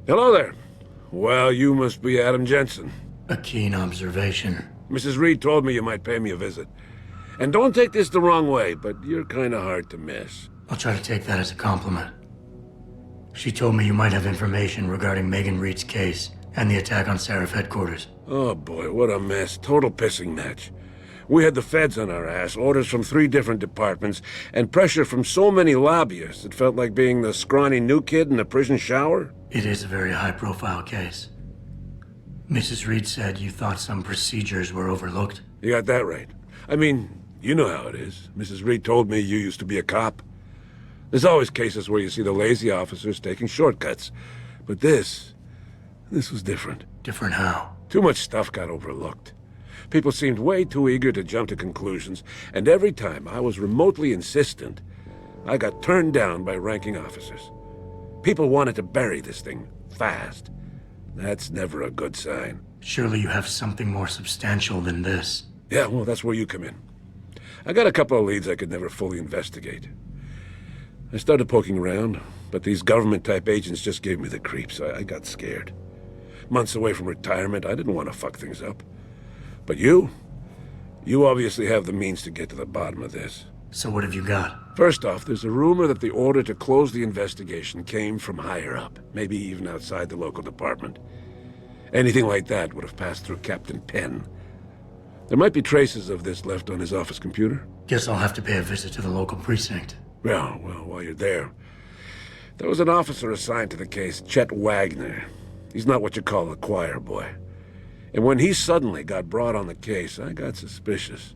Hello there. Well, you must be Adam Jensen. A keen observation. Mrs. Reed told me you might pay me a visit. And don't take this the wrong way, but you're kind of hard to miss. I'll try to take that as a compliment. She told me you might have information regarding Megan Reed's case and the attack on Seurat headquarters. Oh boy, what a mess. Total pissing match. We had the feds on our ass, orders from 3 different departments, and pressure from so many lobbyists it felt like being the scrawny new kid in a prison shower. It is a very high-profile case. Mrs. Reed said you thought some procedures were overlooked. You got that right. I mean, you know how it is. Mrs. Reed told me you used to be a cop. There's always cases where you see the lazy officers taking shortcuts. But this was different. Different how? Too much stuff got overlooked. People seemed way too eager to jump to conclusions, and every time I was remotely insistent, I got turned down by ranking officers. People wanted to bury this thing fast. That's never a good sign. Surely you have something more substantial than this. Yeah, well, that's where you come in. I got a couple of leads I could never fully investigate. I started poking around, but these government-type agents just gave me the creeps. I got scared. Months away from retirement, I didn't want to fuck things up. But you obviously have the means to get to the bottom of this. So what have you got? First off, there's a rumor that the order to close the investigation came from higher up, maybe even outside the local department. Anything like that would have passed through Captain Penn. There might be traces of this left on his office computer. Guess I'll have to pay a visit to the local precinct. Well, while you're there, there was an officer assigned to the case, Chet Wagner. He's not what you call a choir boy. And when he suddenly got brought on the case, I got suspicious.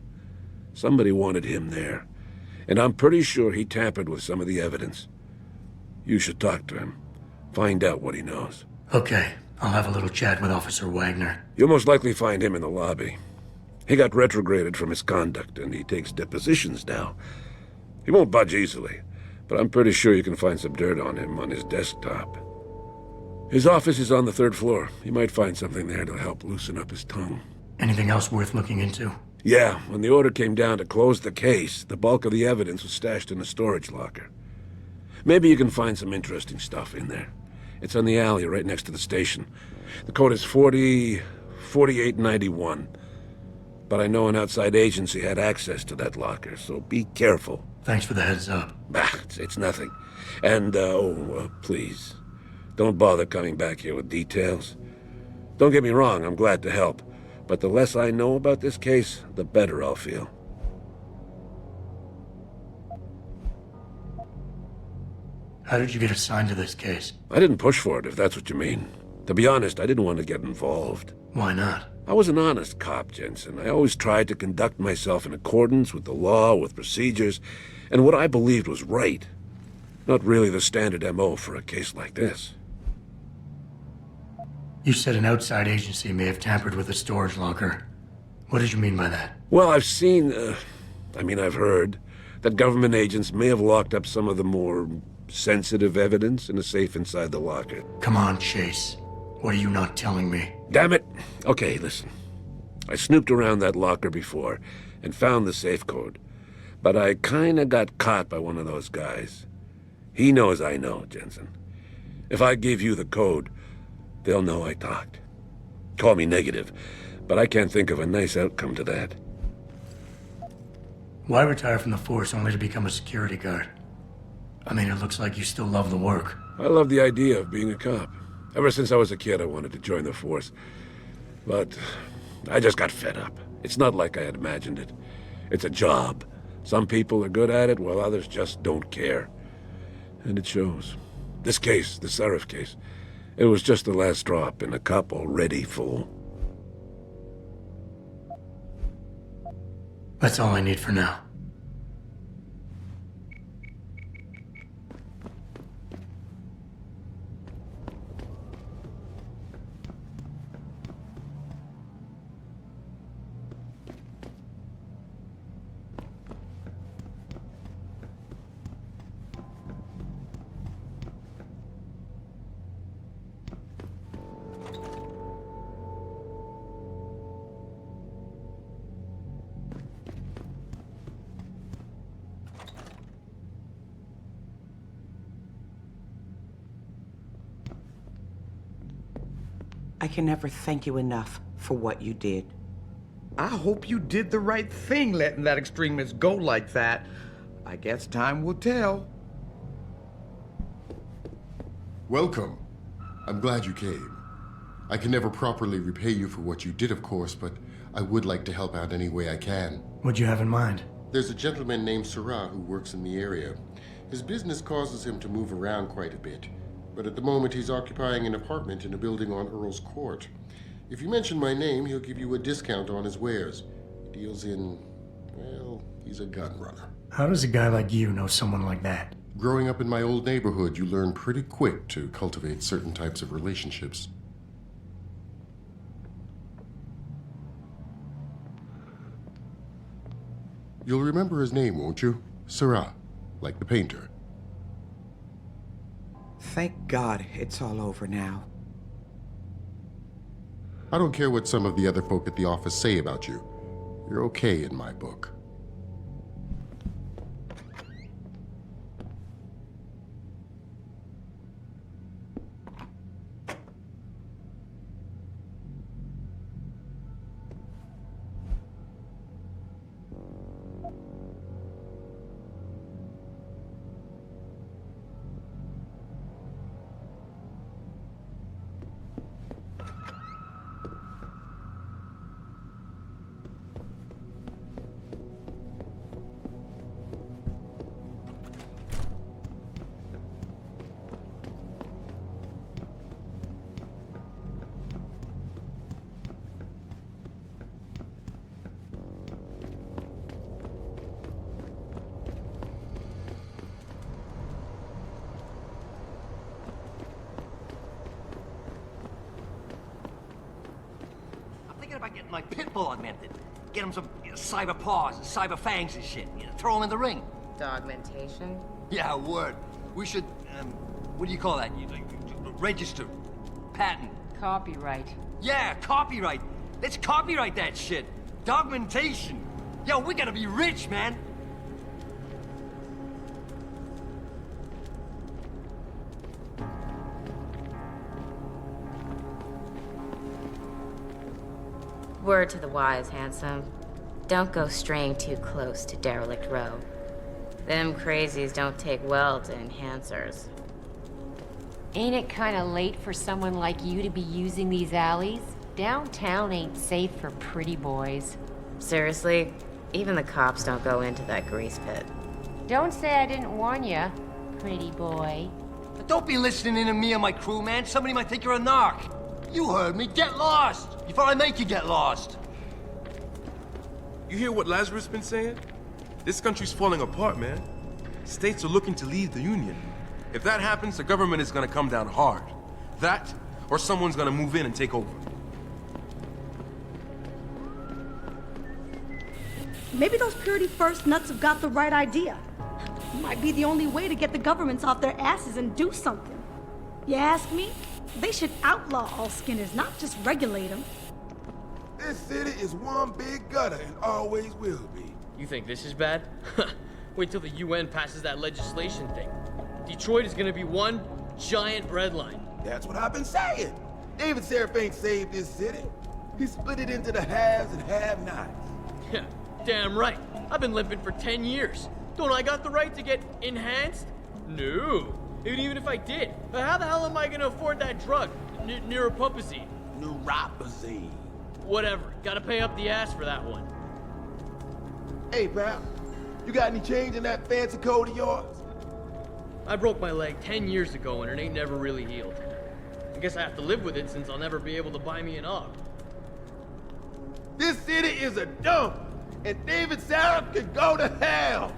Somebody wanted him there. And I'm pretty sure he tampered with some of the evidence. You should talk to him. Find out what he knows. Okay, I'll have a little chat with Officer Wagner. You'll most likely find him in the lobby. He got retrograded from his conduct, and he takes depositions now. He won't budge easily, but I'm pretty sure you can find some dirt on him on his desktop. His office is on the 3rd floor. You might find something there to help loosen up his tongue. Anything else worth looking into? Yeah, when the order came down to close the case, the bulk of the evidence was stashed in a storage locker. Maybe you can find some interesting stuff in there. It's on the alley right next to the station. The code is 4891. But I know an outside agency had access to that locker, so be careful. Thanks for the heads up. Bah, it's nothing. And, please, don't bother coming back here with details. Don't get me wrong, I'm glad to help. But the less I know about this case, the better I'll feel. How did you get assigned to this case? I didn't push for it, if that's what you mean. To be honest, I didn't want to get involved. Why not? I was an honest cop, Jensen. I always tried to conduct myself in accordance with the law, with procedures, and what I believed was right. Not really the standard MO for a case like this. You said an outside agency may have tampered with a storage locker. What did you mean by that? Well, I've heard that government agents may have locked up some of the more sensitive evidence in a safe inside the locker. Come on, Chase. What are you not telling me? Damn it! Okay, listen. I snooped around that locker before and found the safe code. But I kinda got caught by one of those guys. He knows I know, Jensen. If I give you the code, they'll know I talked. Call me negative, but I can't think of a nice outcome to that. Why retire from the force only to become a security guard? I mean, it looks like you still love the work. I love the idea of being a cop. Ever since I was a kid, I wanted to join the force. But I just got fed up. It's not like I had imagined it. It's a job. Some people are good at it, while others just don't care. And it shows. This case, the Seurat case, it was just the last drop in a cup already full. That's all I need for now. I can never thank you enough for what you did. I hope you did the right thing letting that extremist go like that. I guess time will tell. Welcome. I'm glad you came. I can never properly repay you for what you did, of course, but I would like to help out any way I can. What'd you have in mind? There's a gentleman named Seurat who works in the area. His business causes him to move around quite a bit, but at the moment he's occupying an apartment in a building on Earl's Court. If you mention my name, he'll give you a discount on his wares. He deals in, well, he's a gun runner. How does a guy like you know someone like that? Growing up in my old neighborhood, you learn pretty quick to cultivate certain types of relationships. You'll remember his name, won't you? Seurat, like the painter. Thank God it's all over now. I don't care what some of the other folk at the office say about you. You're okay in my book. About getting my pit bull augmented. Get him some cyber paws and cyber fangs and shit. Throw him in the ring. Dogmentation? Yeah, word. We should, what do you call that? Register. Patent. Copyright. Yeah, copyright. Let's copyright that shit. Dogmentation. Yo, we gotta be rich, man. Word to the wise, handsome. Don't go straying too close to Derelict Row. Them crazies don't take well to enhancers. Ain't it kinda late for someone like you to be using these alleys? Downtown ain't safe for pretty boys. Seriously, even the cops don't go into that grease pit. Don't say I didn't warn ya, pretty boy. But don't be listening in to me and my crew, man. Somebody might think you're a narc. You heard me. Get lost before I make you get lost. You hear what Lazarus been saying? This country's falling apart, man. States are looking to leave the Union. If that happens, the government is gonna come down hard. That, or someone's gonna move in and take over. Maybe those Purity First nuts have got the right idea. Might be the only way to get the governments off their asses and do something. You ask me? They should outlaw all skinners, not just regulate them. This city is one big gutter and always will be. You think this is bad? Wait till the UN passes that legislation thing. Detroit is gonna be one giant red line. That's what I've been saying. David Sheriff ain't saved this city. He split it into the haves and have-nots. Yeah, damn right. I've been limping for 10 years. Don't I got the right to get enhanced? No. Even if I did, how the hell am I gonna afford that drug? Neuropozyne. Neuropozyne. Whatever. Gotta pay up the ass for that one. Hey, pal. You got any change in that fancy coat of yours? I broke my leg 10 years ago and it ain't never really healed. I guess I have to live with it since I'll never be able to buy me an AUG. This city is a dump, and David Sheriff can go to hell.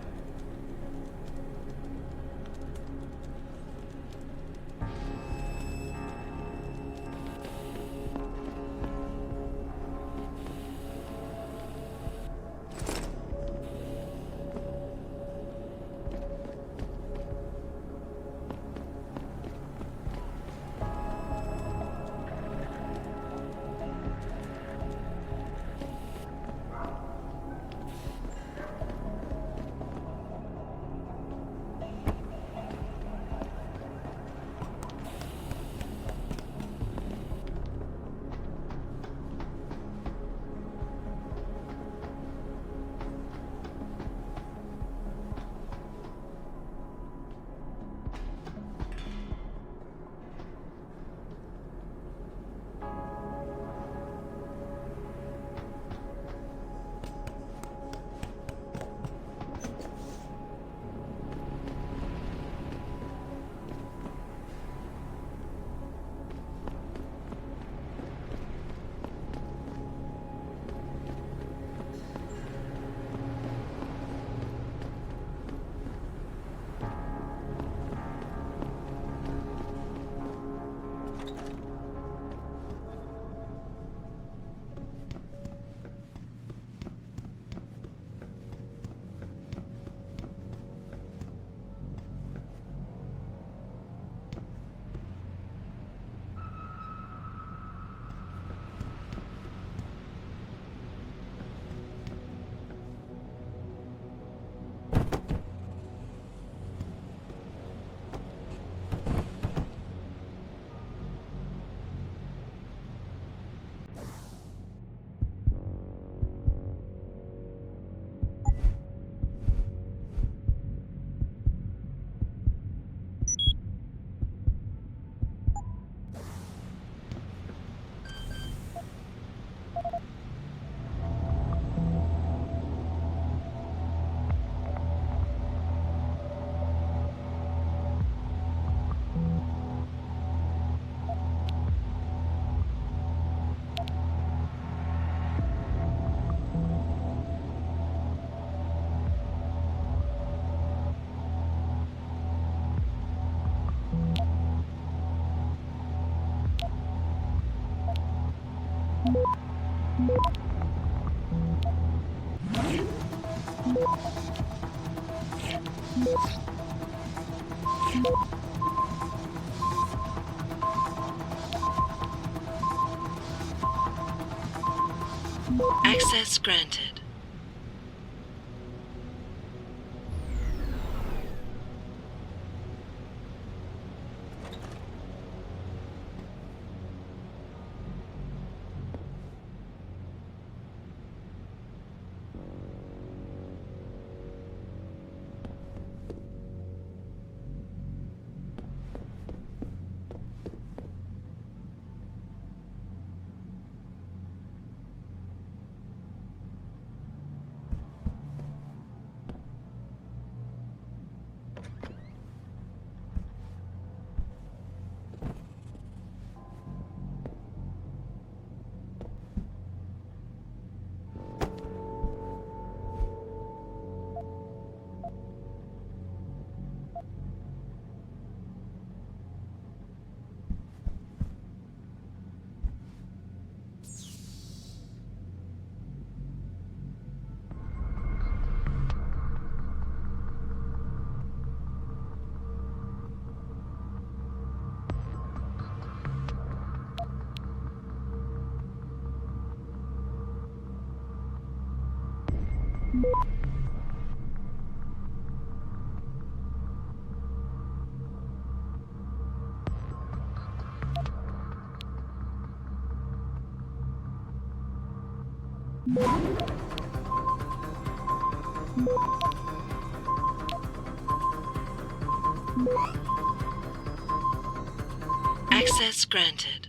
Access granted. Access granted.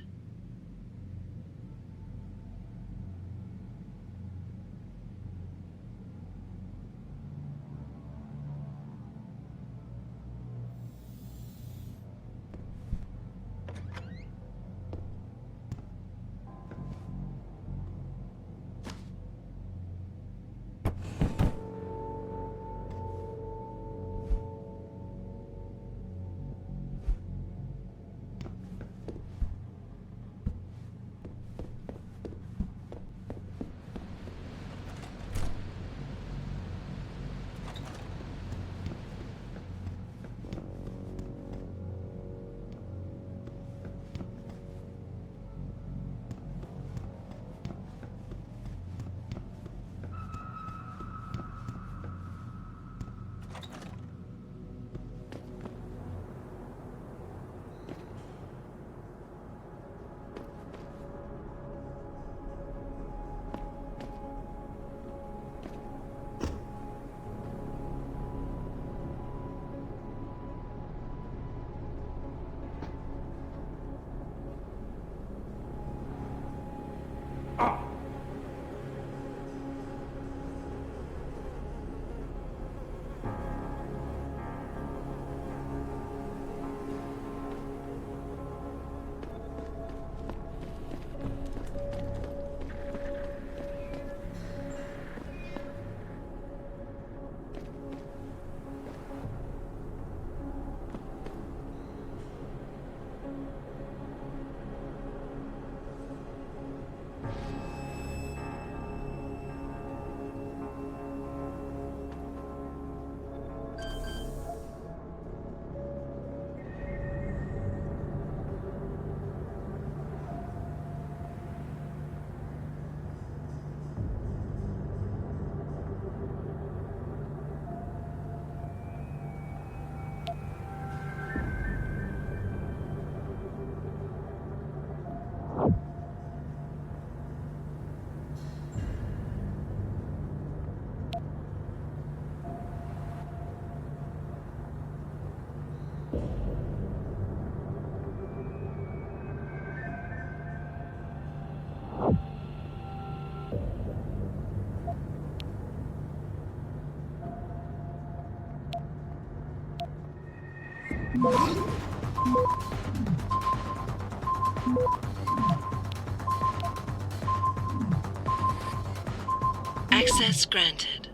Access granted.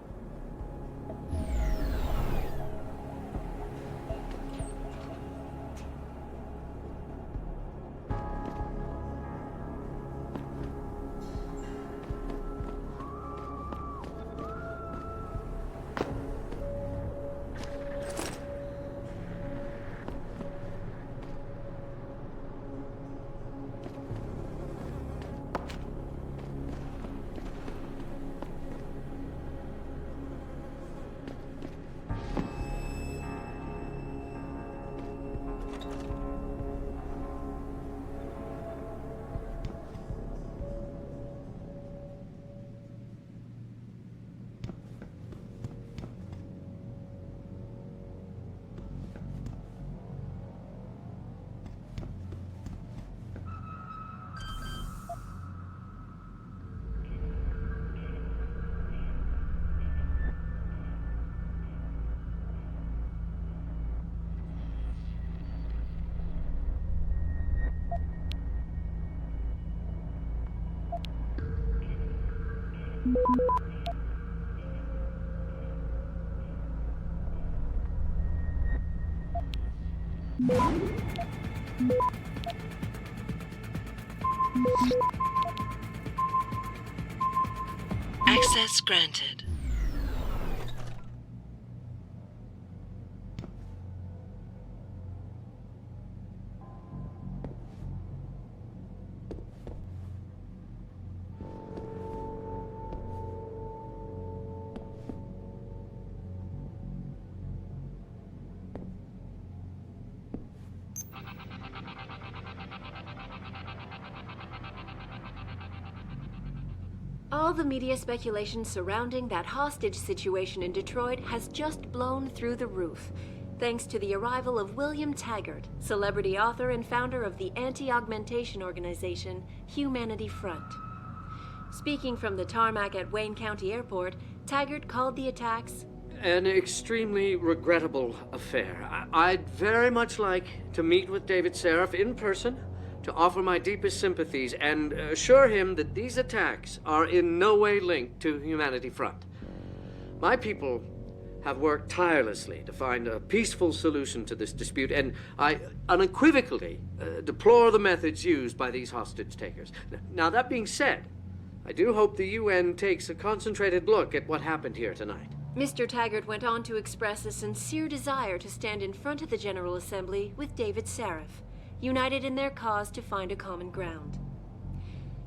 Access granted. All the media speculation surrounding that hostage situation in Detroit has just blown through the roof, thanks to the arrival of William Taggart, celebrity author and founder of the anti-augmentation organization Humanity Front. Speaking from the tarmac at Wayne County Airport, Taggart called the attacks an extremely regrettable affair. I'd very much like to meet with David Seurat in person, to offer my deepest sympathies and assure him that these attacks are in no way linked to Humanity Front. My people have worked tirelessly to find a peaceful solution to this dispute, and I unequivocally deplore the methods used by these hostage takers. Now, that being said, I do hope the UN takes a concentrated look at what happened here tonight. Mr. Taggart went on to express a sincere desire to stand in front of the General Assembly with David Seurat, united in their cause to find a common ground.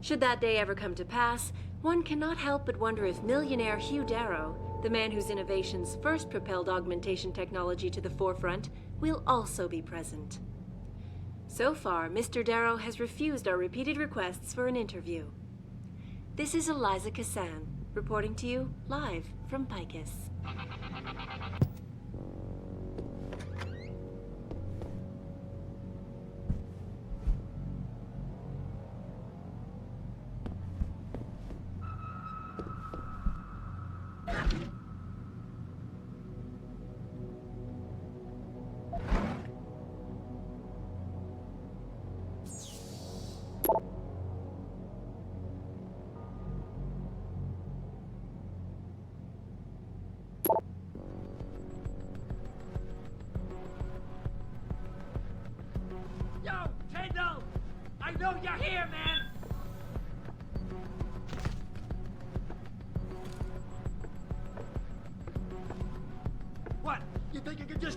Should that day ever come to pass, one cannot help but wonder if millionaire Hugh Darrow, the man whose innovations first propelled augmentation technology to the forefront, will also be present. So far, Mr. Darrow has refused our repeated requests for an interview. This is Eliza Kassan, reporting to you live from Picus.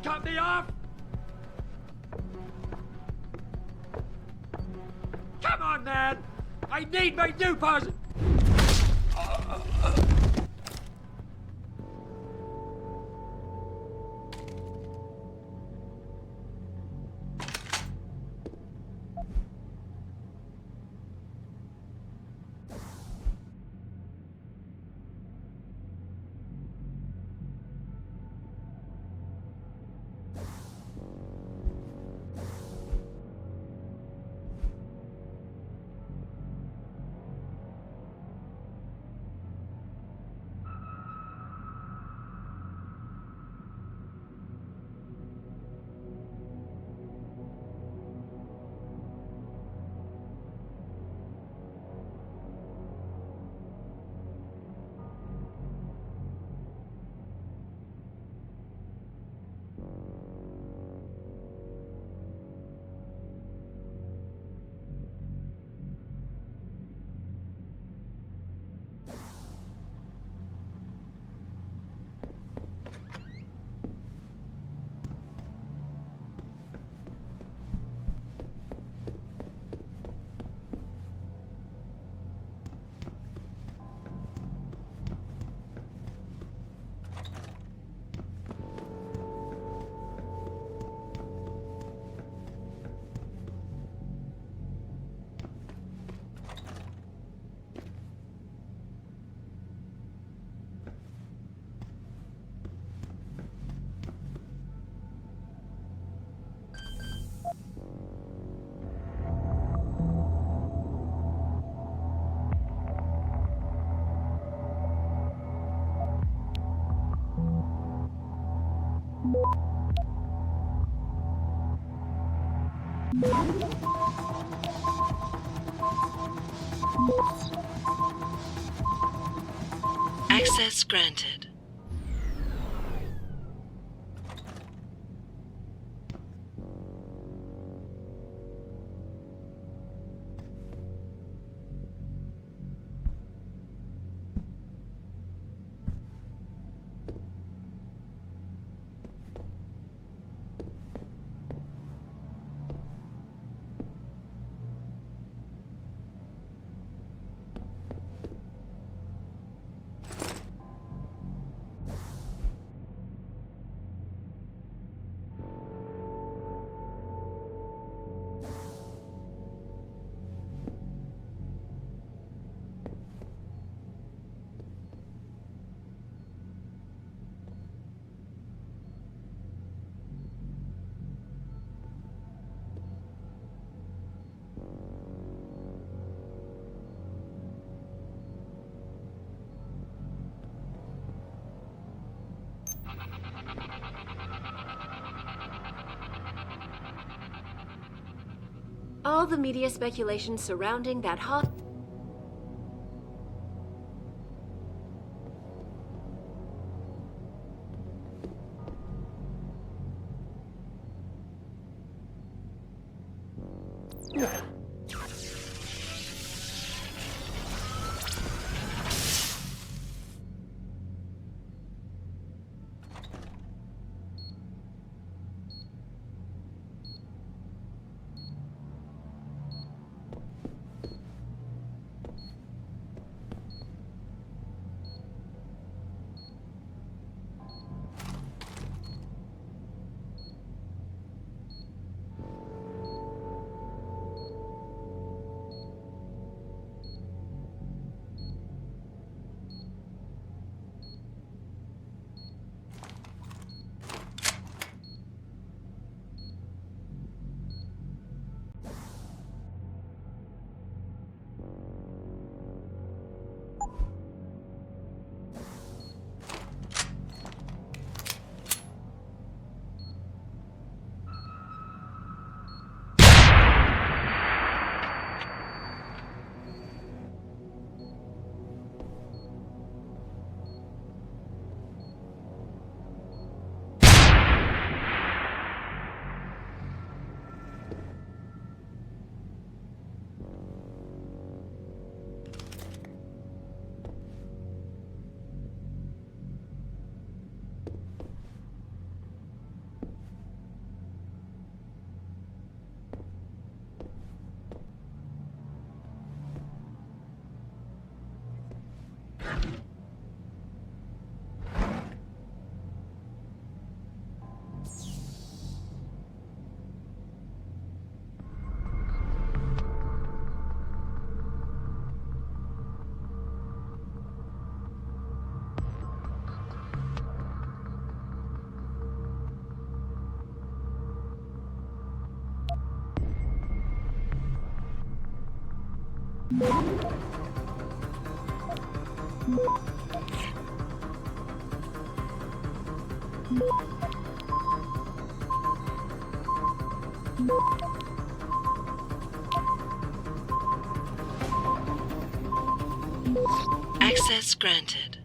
Cut me off? Come on, man! I need my new person! Access granted. All the media speculation surrounding that hot... Access granted.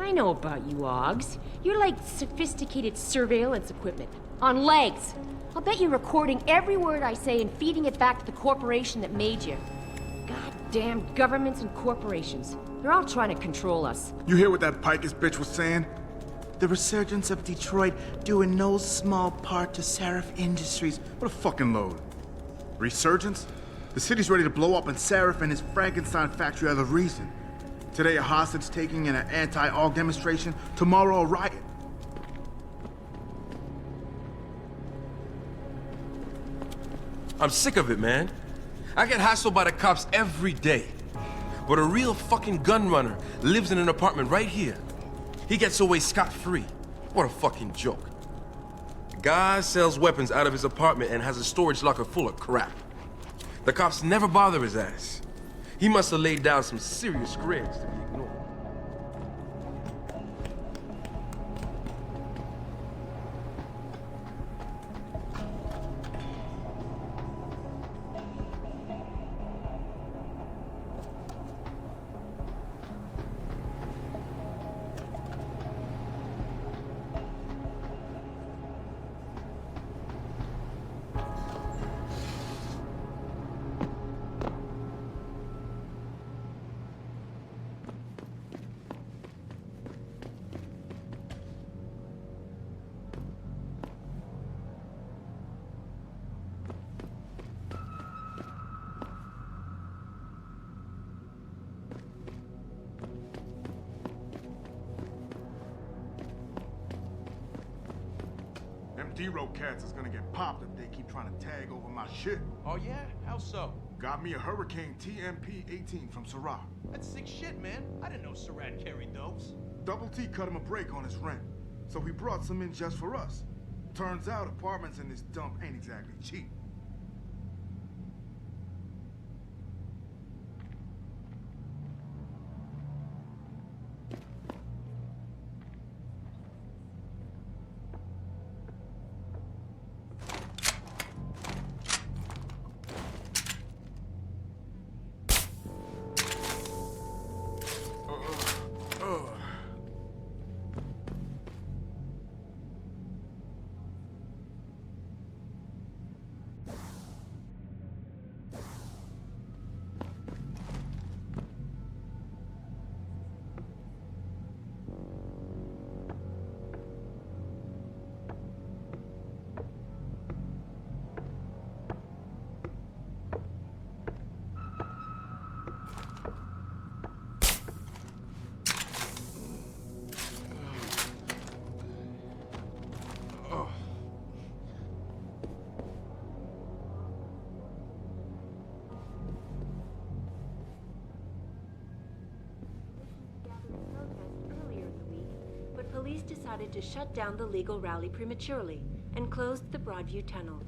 I know about you, Oggs. You're like sophisticated surveillance equipment. On legs. I'll bet you're recording every word I say and feeding it back to the corporation that made you. Goddamn governments and corporations. They're all trying to control us. You hear what that Pikus bitch was saying? The resurgence of Detroit due in no small part to Seraph Industries. What a fucking load. Resurgence? The city's ready to blow up, and Seraph and his Frankenstein factory are the reason. Today a hostage-taking and an anti-AUG demonstration. Tomorrow a riot. I'm sick of it, man. I get hassled by the cops every day. But a real fucking gun runner lives in an apartment right here. He gets away scot-free. What a fucking joke. The guy sells weapons out of his apartment and has a storage locker full of crap. The cops never bother his ass. He must have laid down some serious grades to be ignored. Them D-Row cats is gonna get popped if they keep trying to tag over my shit. Oh yeah? How so? Got me a Hurricane TMP-18 from Seurat. That's sick shit, man. I didn't know Seurat carried those. Double T cut him a break on his rent, so he brought some in just for us. Turns out apartments in this dump ain't exactly cheap. Police decided to shut down the legal rally prematurely and closed the Broadview Tunnel.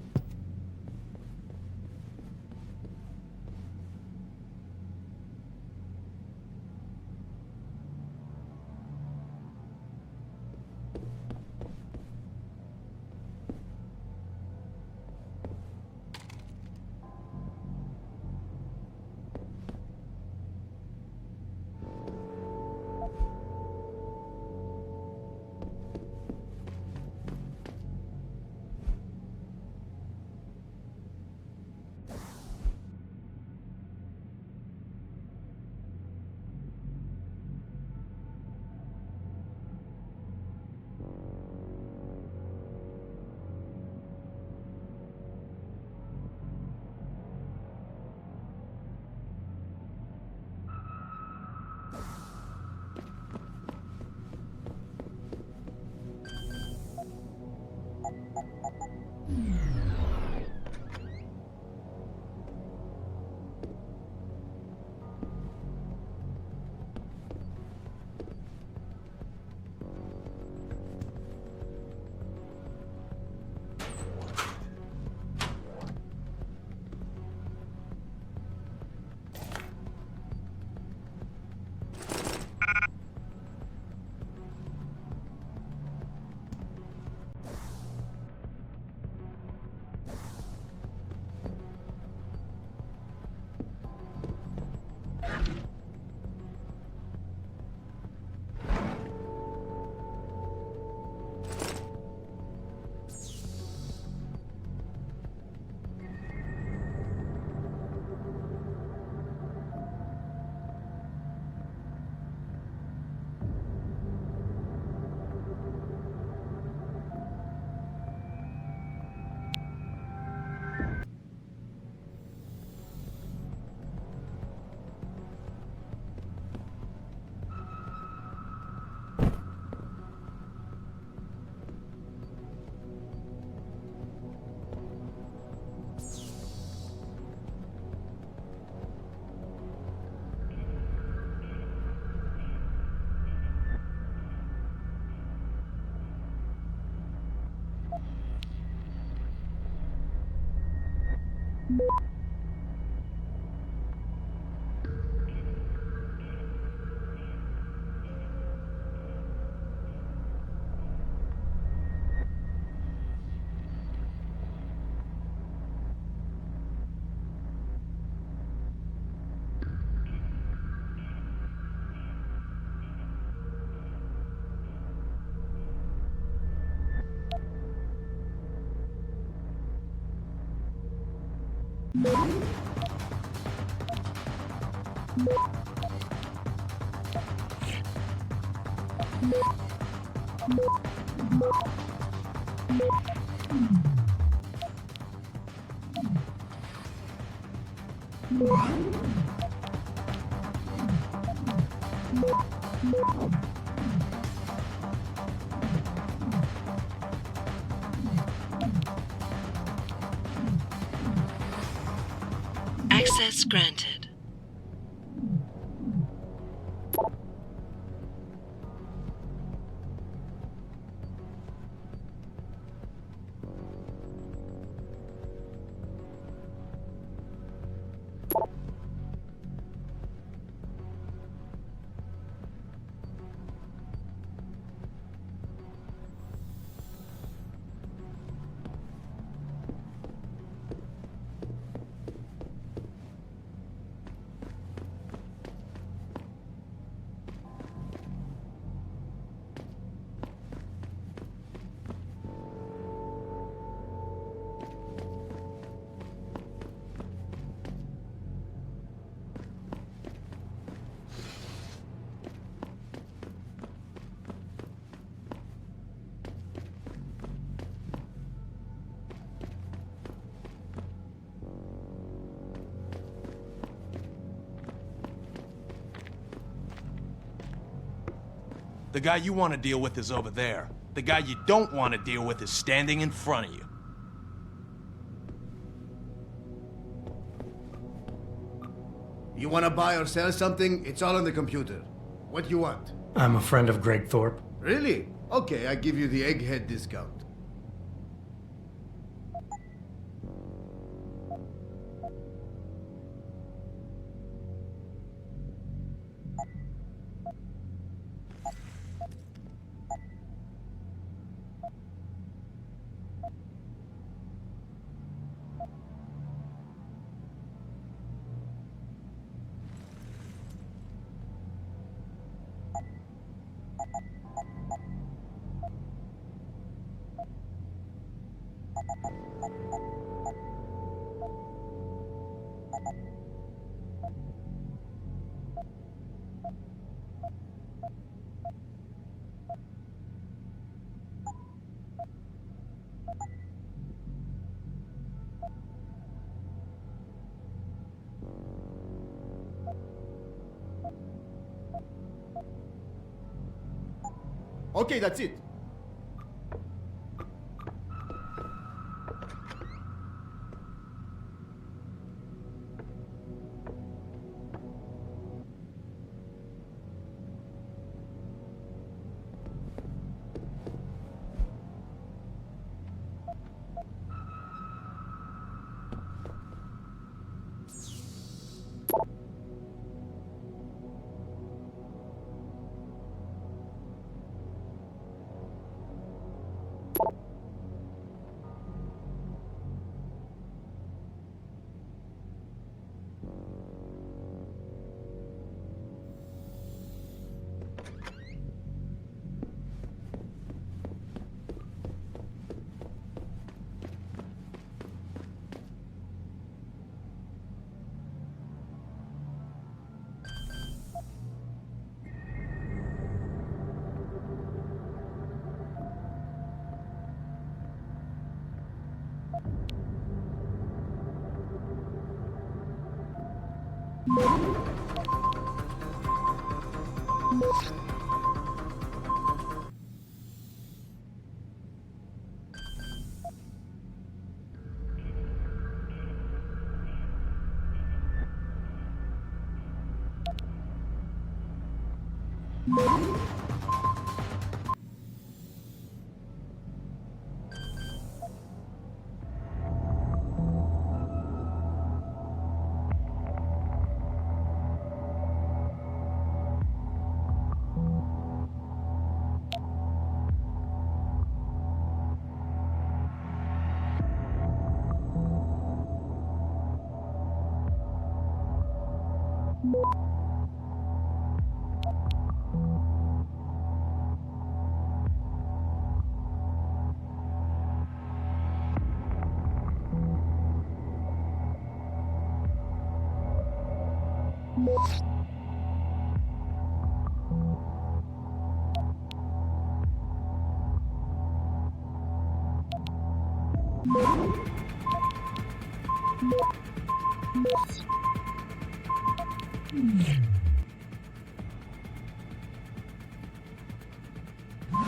Access granted. The guy you want to deal with is over there. The guy you don't want to deal with is standing in front of you. You want to buy or sell something? It's all on the computer. What do you want? I'm a friend of Greg Thorpe. Really? Okay, I give you the egghead discount. Okay, that's it.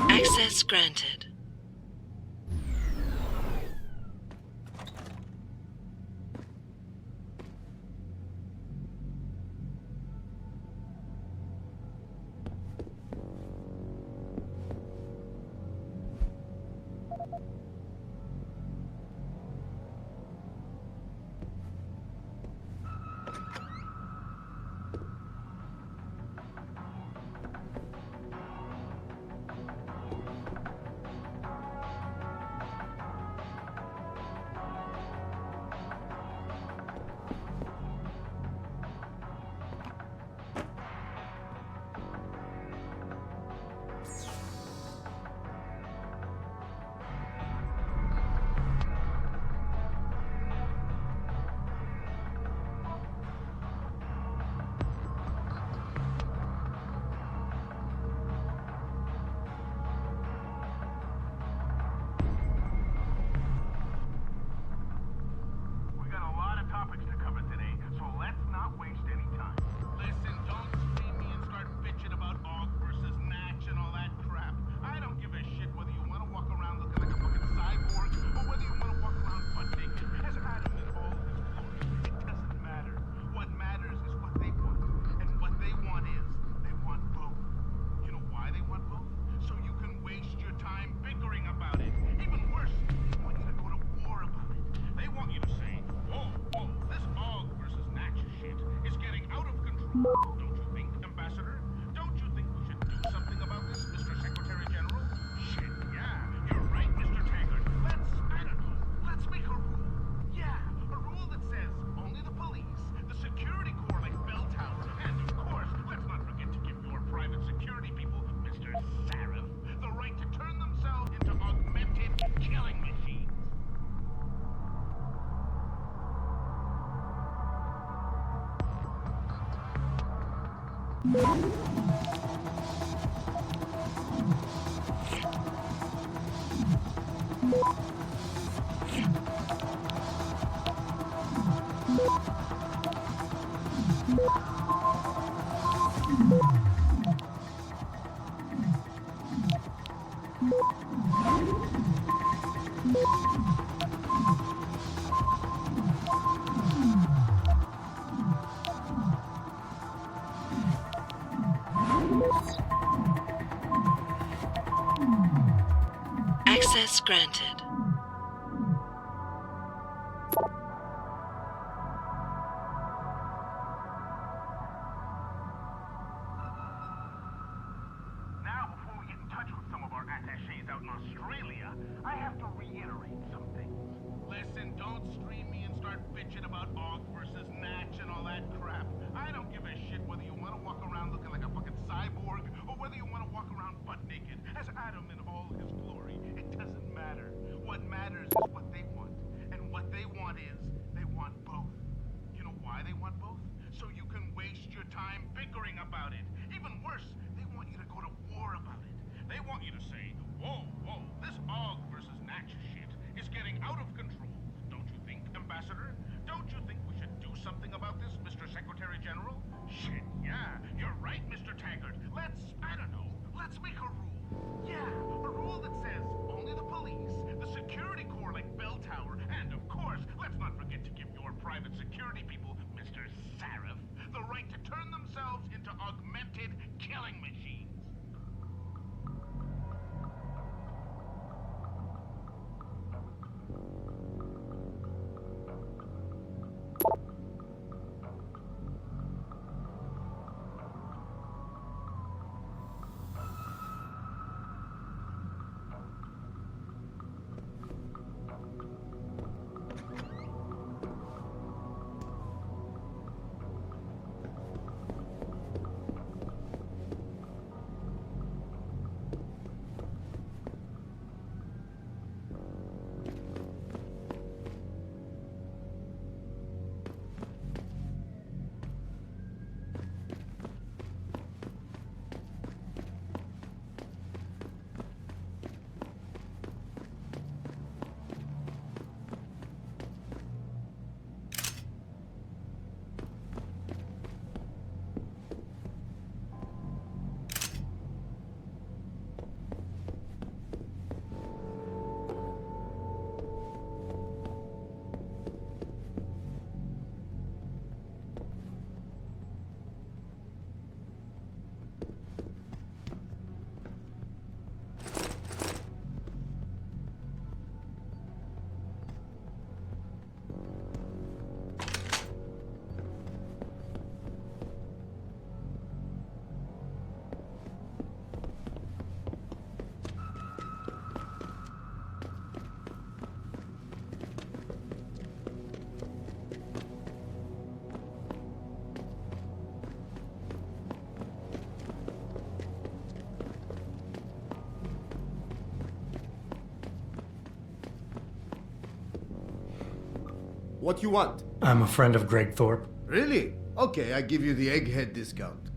Access granted. Access granted. Now, before we get in touch with some of our attachés out in Australia, I have to reiterate some things. Listen, don't stream me and start bitching about Og versus Natch and all that crap. I don't give a shit whether you want to walk around looking like a fucking cyborg or whether you want to walk around butt naked as Adam in all his glory. It doesn't matter. What matters is what they want. And what they want is, they want both. You know why they want both? So you can waste your time bickering about it. Even worse, they want you to go to war about it. They want you to say, whoa, whoa, this Og versus Natch shit is getting out of control. Don't you think, Ambassador? Don't you think we should do something about this, Mr. Secretary General? Shit, yeah, you're right, Mr. Taggart. I don't know, let's make a rule. Yeah, a rule that says only the police, the security corps like Bell Tower, and of course, let's not forget to give your private security people, Mr. Sarif, the right to turn themselves into augmented killing machines. What you want? I'm a friend of Greg Thorpe. Really? Okay, I give you the egghead discount.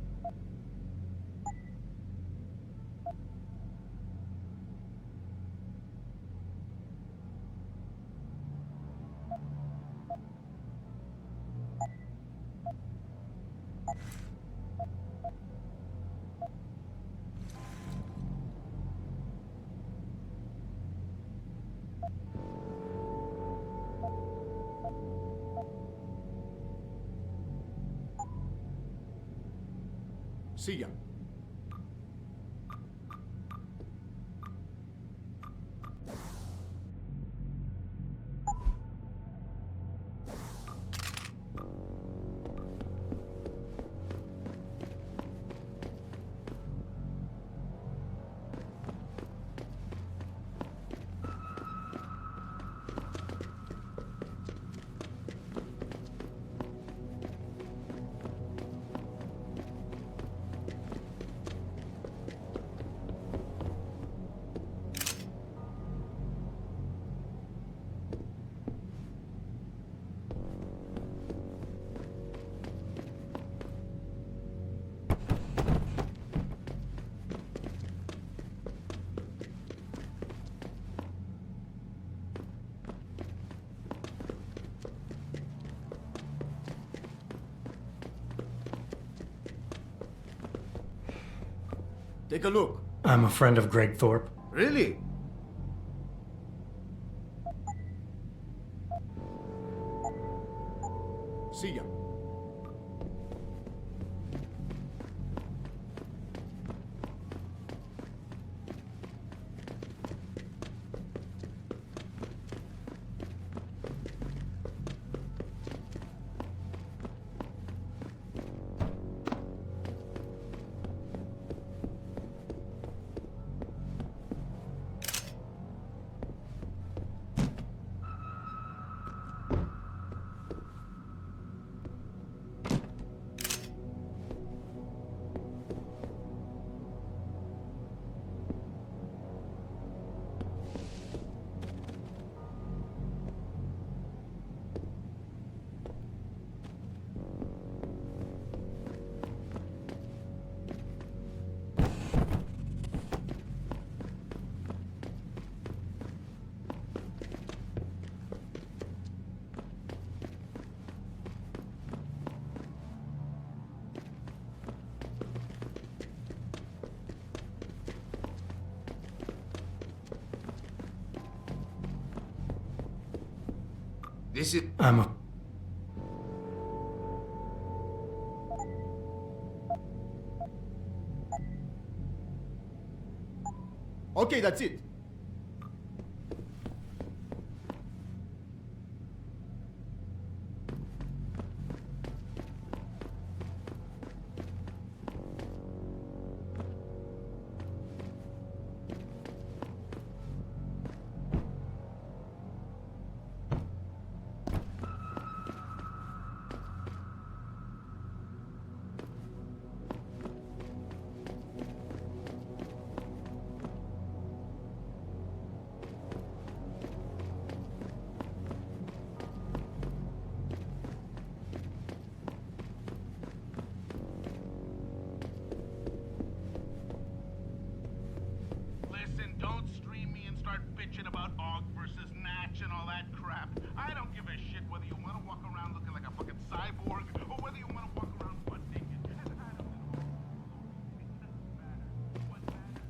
See ya. Take a look. I'm a friend of Greg Thorpe. Really? See ya. This is... I'm a... Okay, that's it. Listen, don't stream me and start bitching about Og versus Natch and all that crap. I don't give a shit whether you want to walk around looking like a fucking cyborg or whether you want to walk around butt naked. I don't know. It doesn't matter. What matters?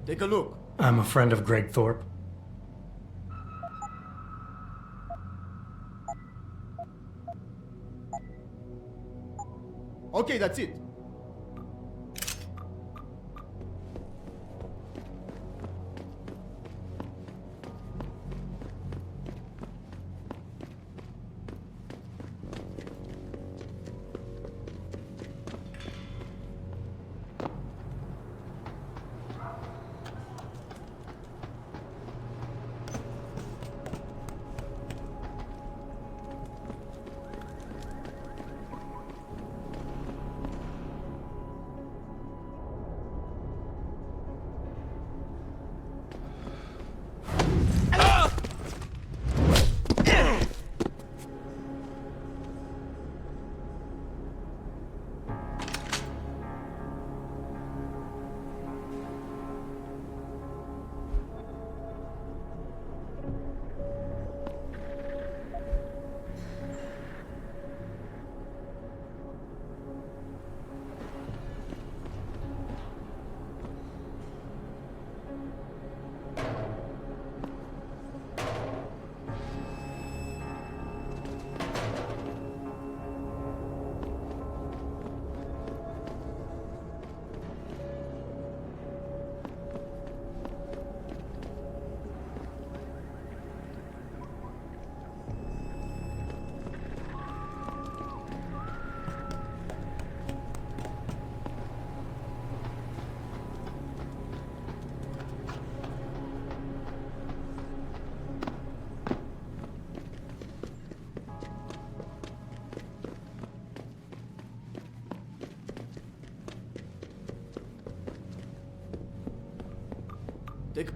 Take a look. I'm a friend of Greg Thorpe. Okay, that's it. Take.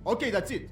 Okay, that's it.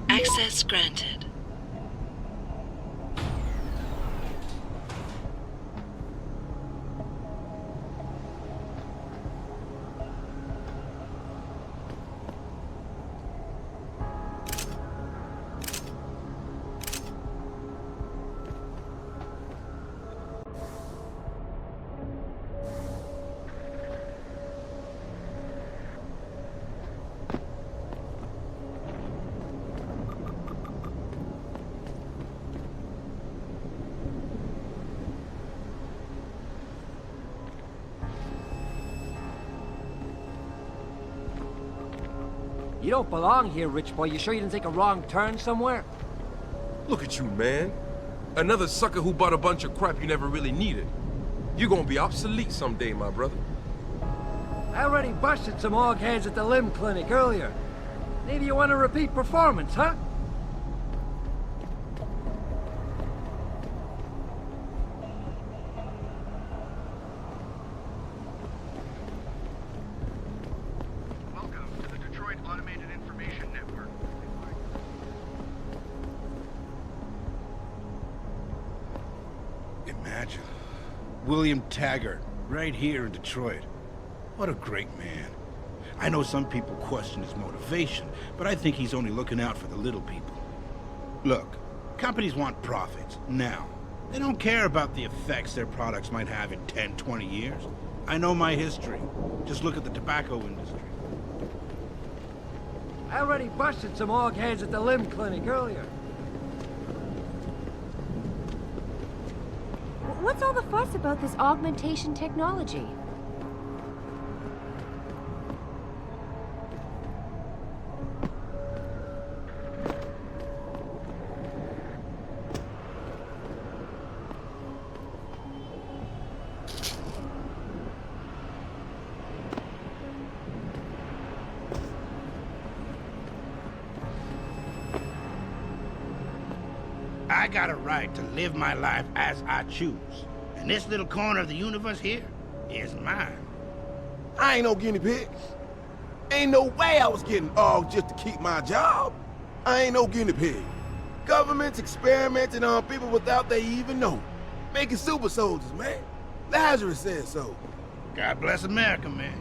Access granted. You don't belong here, rich boy. You sure you didn't take a wrong turn somewhere? Look at you, man. Another sucker who bought a bunch of crap you never really needed. You're gonna be obsolete someday, my brother. I already busted some hog heads at the limb clinic earlier. Maybe you want a repeat performance, huh? Welcome to the Detroit Automated Information Network. Imagine. William Taggart, right here in Detroit. What a great man. I know some people question his motivation, but I think he's only looking out for the little people. Look, companies want profits, now. They don't care about the effects their products might have in 10, 20 years. I know my history. Just look at the tobacco industry. I already busted some hog heads at the limb clinic earlier. What's all the fuss about this augmentation technology? I got a right to live my life as I choose. And this little corner of the universe here is mine. I ain't no guinea pig. Ain't no way I was getting ogged just to keep my job. I ain't no guinea pig. Governments experimenting on people without they even know. Making super soldiers, man. Lazarus said so. God bless America, man.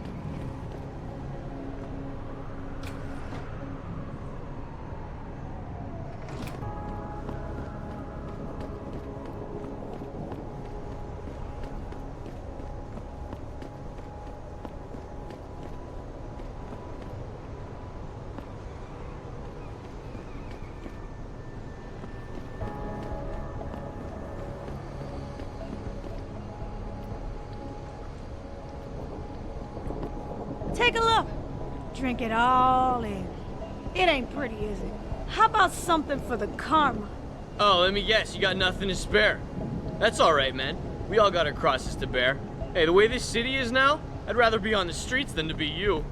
Take a look. Drink it all in. It ain't pretty, is it? How about something for the karma? Oh, let me guess, you got nothing to spare. That's all right, man. We all got our crosses to bear. Hey, the way this city is now, I'd rather be on the streets than to be you.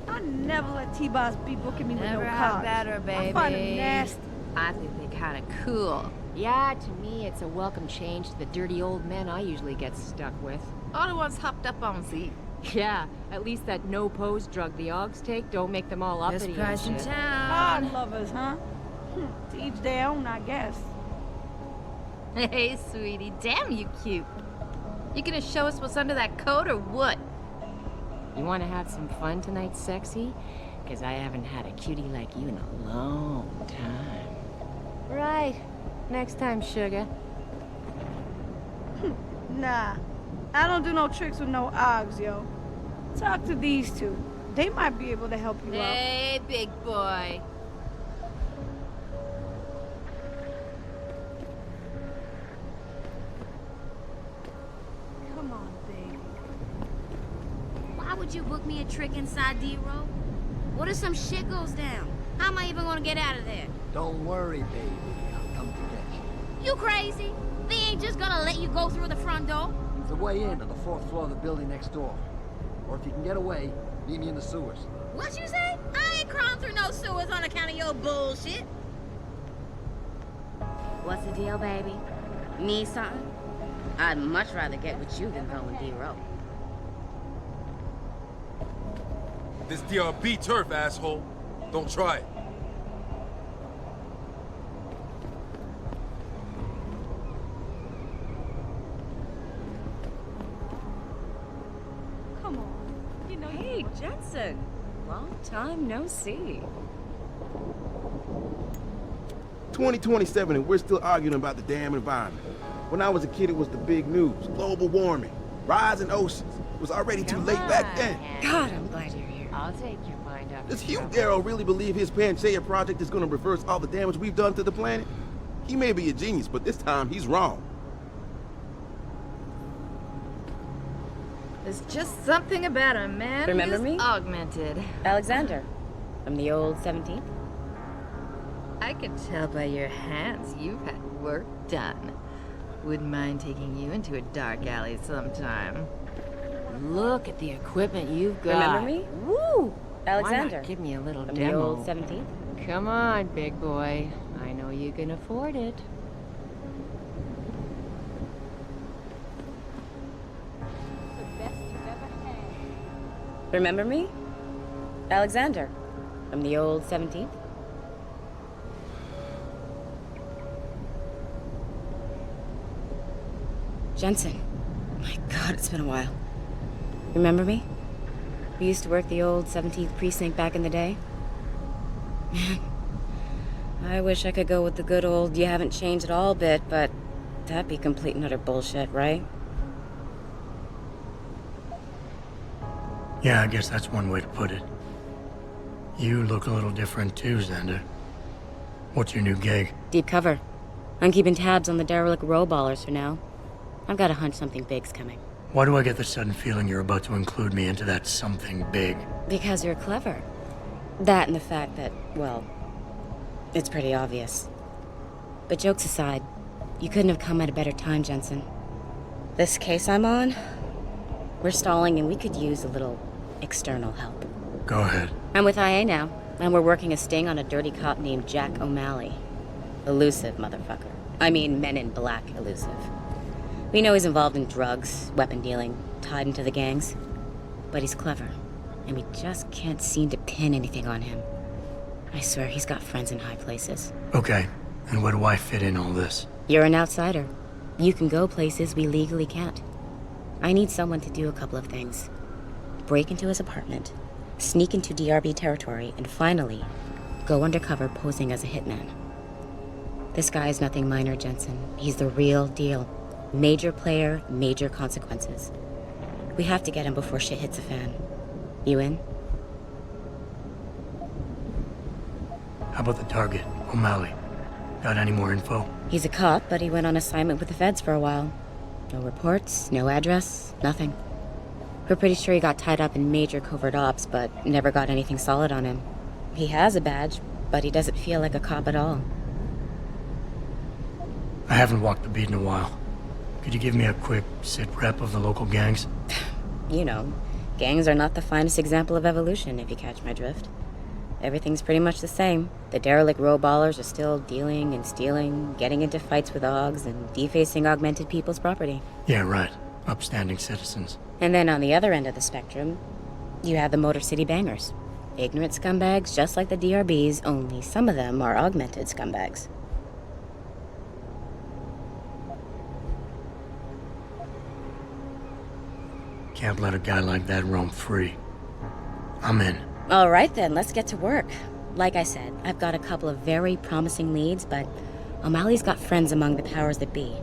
I never let T-Boss be booking me with Never no have cards. better, baby. I find him nasty. I think they're kind of cool. Yeah, to me, it's a welcome change to the dirty old men I usually get stuck with. All the ones hopped up on Z. Yeah, at least that no-pose drug the Augs take don't make them all uppity. Best price in town. Hog lovers, huh? To each their own, I guess. Hey, sweetie, damn you cute. You gonna show us what's under that coat or what? You want to have some fun tonight, sexy? Because I haven't had a cutie like you in a long time. Right. Next time, sugar. Nah, I don't do no tricks with no Augs, yo. Talk to these two. They might be able to help you out. Hey, big boy. Come on, baby. Why would you book me a trick inside D-Row? What if some shit goes down? How am I even gonna get out of there? Don't worry, baby. I'll come to get you. You crazy? They ain't just gonna let you go through the front door. There's a way in on the 4th floor of the building next door. Or if you can get away, meet me in the sewers. What you say? I ain't crawling through no sewers on account of your bullshit. What's the deal, baby? Need something? I'd much rather get with you than go in D-Row. This DRB turf, asshole. Don't try it. Come on. You know, Hey, Jensen. Long time no see. 2027 and we're still arguing about the damn environment. When I was a kid, it was the big news. Global warming, rising oceans. It was already too late back then. God, I'm glad you're here. I'll take your mind up. Does Hugh Darrow really believe his Pangaea project is going to reverse all the damage we've done to the planet? He may be a genius, but this time he's wrong. There's just something about a man Remember who's me? augmented. Alexander, from the old 17th? I can tell by your hands you've had work done. Wouldn't mind taking you into a dark alley sometime. Look at the equipment you've got. Remember me? Woo! Alexander. Why not give me a little From the demo. old 17th? Come on, big boy. I know you can afford it. Remember me? Alexander. From the old 17th? Jensen. My God, it's been a while. Remember me? We used to work the old 17th precinct back in the day. Man, I wish I could go with the good old you haven't changed at all bit, but that'd be complete and utter bullshit, right? Yeah, I guess that's one way to put it. You look a little different too, Xander. What's your new gig? Deep cover. I'm keeping tabs on the derelict row ballers for now. I've got a hunch something big's coming. Why do I get the sudden feeling you're about to include me into that something big? Because you're clever. That and the fact that, well, it's pretty obvious. But jokes aside, you couldn't have come at a better time, Jensen. This case I'm on, we're stalling and we could use a little external help. Go ahead. I'm with IA now, and we're working a sting on a dirty cop named Jack O'Malley. Elusive motherfucker. I mean, Men in Black elusive. We know he's involved in drugs, weapon dealing, tied into the gangs. But he's clever, and we just can't seem to pin anything on him. I swear he's got friends in high places. Okay, and where do I fit in all this? You're an outsider. You can go places we legally can't. I need someone to do a couple of things. Break into his apartment, sneak into DRB territory, and finally, go undercover posing as a hitman. This guy is nothing minor, Jensen. He's the real deal. Major player, major consequences. We have to get him before shit hits the fan. You in? How about the target, O'Malley? Got any more info? He's a cop, but he went on assignment with the feds for a while. No reports, no address, nothing. We're pretty sure he got tied up in major covert ops, but never got anything solid on him. He has a badge, but he doesn't feel like a cop at all. I haven't walked the beat in a while. Could you give me a quick sit rep of the local gangs? You know, gangs are not the finest example of evolution, if you catch my drift. Everything's pretty much the same. The derelict row ballers are still dealing and stealing, getting into fights with Augs, and defacing augmented people's property. Yeah, right. upstanding citizens. And then on the other end of the spectrum, you have the Motor City Bangers. Ignorant scumbags just like the DRBs, only some of them are augmented scumbags. Can't let a guy like that roam free. I'm in. All right then, let's get to work. Like I said, I've got a couple of very promising leads, but O'Malley's got friends among the powers that be.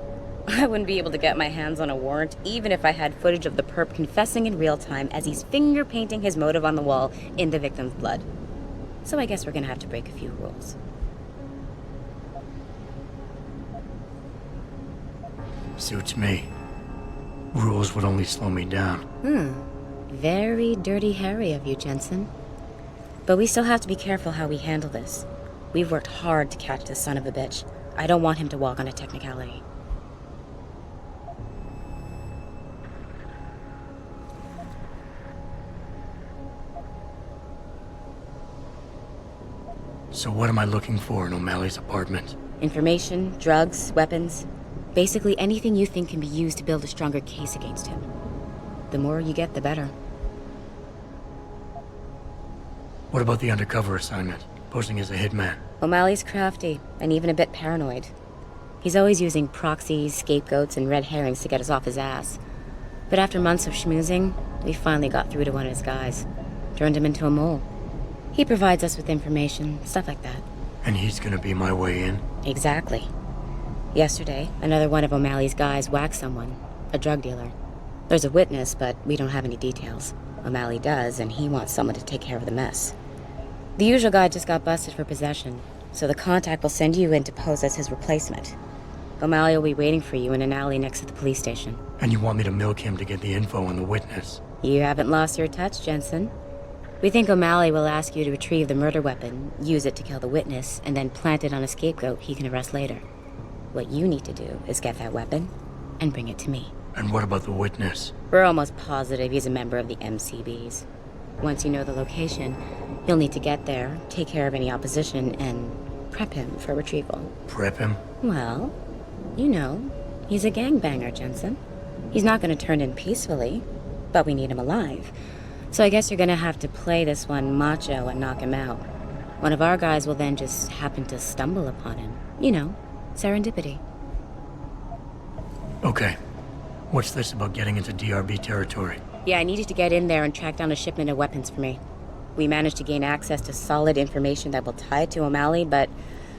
I wouldn't be able to get my hands on a warrant, even if I had footage of the perp confessing in real time as he's finger painting his motive on the wall in the victim's blood. So I guess we're gonna have to break a few rules. Suits me. Rules would only slow me down. Very dirty Harry of you, Jensen. But we still have to be careful how we handle this. We've worked hard to catch this son of a bitch. I don't want him to walk on a technicality. So what am I looking for in O'Malley's apartment? Information, drugs, weapons. Basically anything you think can be used to build a stronger case against him. The more you get, the better. What about the undercover assignment? Posing as a hitman? O'Malley's crafty, and even a bit paranoid. He's always using proxies, scapegoats, and red herrings to get us off his ass. But after months of schmoozing, we finally got through to one of his guys. Turned him into a mole. He provides us with information, stuff like that. And he's gonna be my way in? Exactly. Yesterday, another one of O'Malley's guys whacked someone, a drug dealer. There's a witness, but we don't have any details. O'Malley does, and he wants someone to take care of the mess. The usual guy just got busted for possession, so the contact will send you in to pose as his replacement. O'Malley will be waiting for you in an alley next to the police station. And you want me to milk him to get the info on the witness? You haven't lost your touch, Jensen. We think O'Malley will ask you to retrieve the murder weapon, use it to kill the witness, and then plant it on a scapegoat he can arrest later. What you need to do is get that weapon and bring it to me. And what about the witness? We're almost positive he's a member of the MCBs. Once you know the location, you'll need to get there, take care of any opposition, and prep him for retrieval. Prep him? Well, you know, he's a gangbanger, Jensen. He's not going to turn in peacefully, but we need him alive. So I guess you're going to have to play this one macho and knock him out. One of our guys will then just happen to stumble upon him. You know, serendipity. Okay. What's this about getting into DRB territory? Yeah, I needed to get in there and track down a shipment of weapons for me. We managed to gain access to solid information that will tie it to O'Malley, but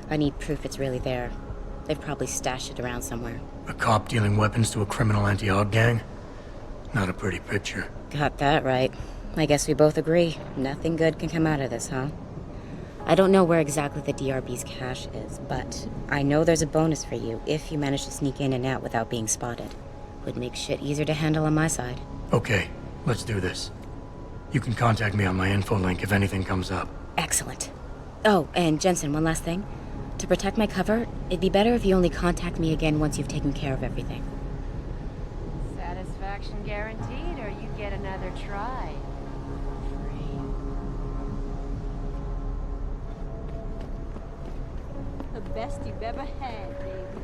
I need proof it's really there. They've probably stashed it around somewhere. A cop dealing weapons to a criminal anti-aug gang? Not a pretty picture. Got that right. I guess we both agree. Nothing good can come out of this, huh? I don't know where exactly the DRB's cache is, but I know there's a bonus for you if you manage to sneak in and out without being spotted. Would make shit easier to handle on my side. Okay, let's do this. You can contact me on my info link if anything comes up. Excellent. Oh, and Jensen, one last thing. To protect my cover, it'd be better if you only contact me again once you've taken care of everything. Satisfaction guaranteed, or you get another try. The best you've ever had, baby.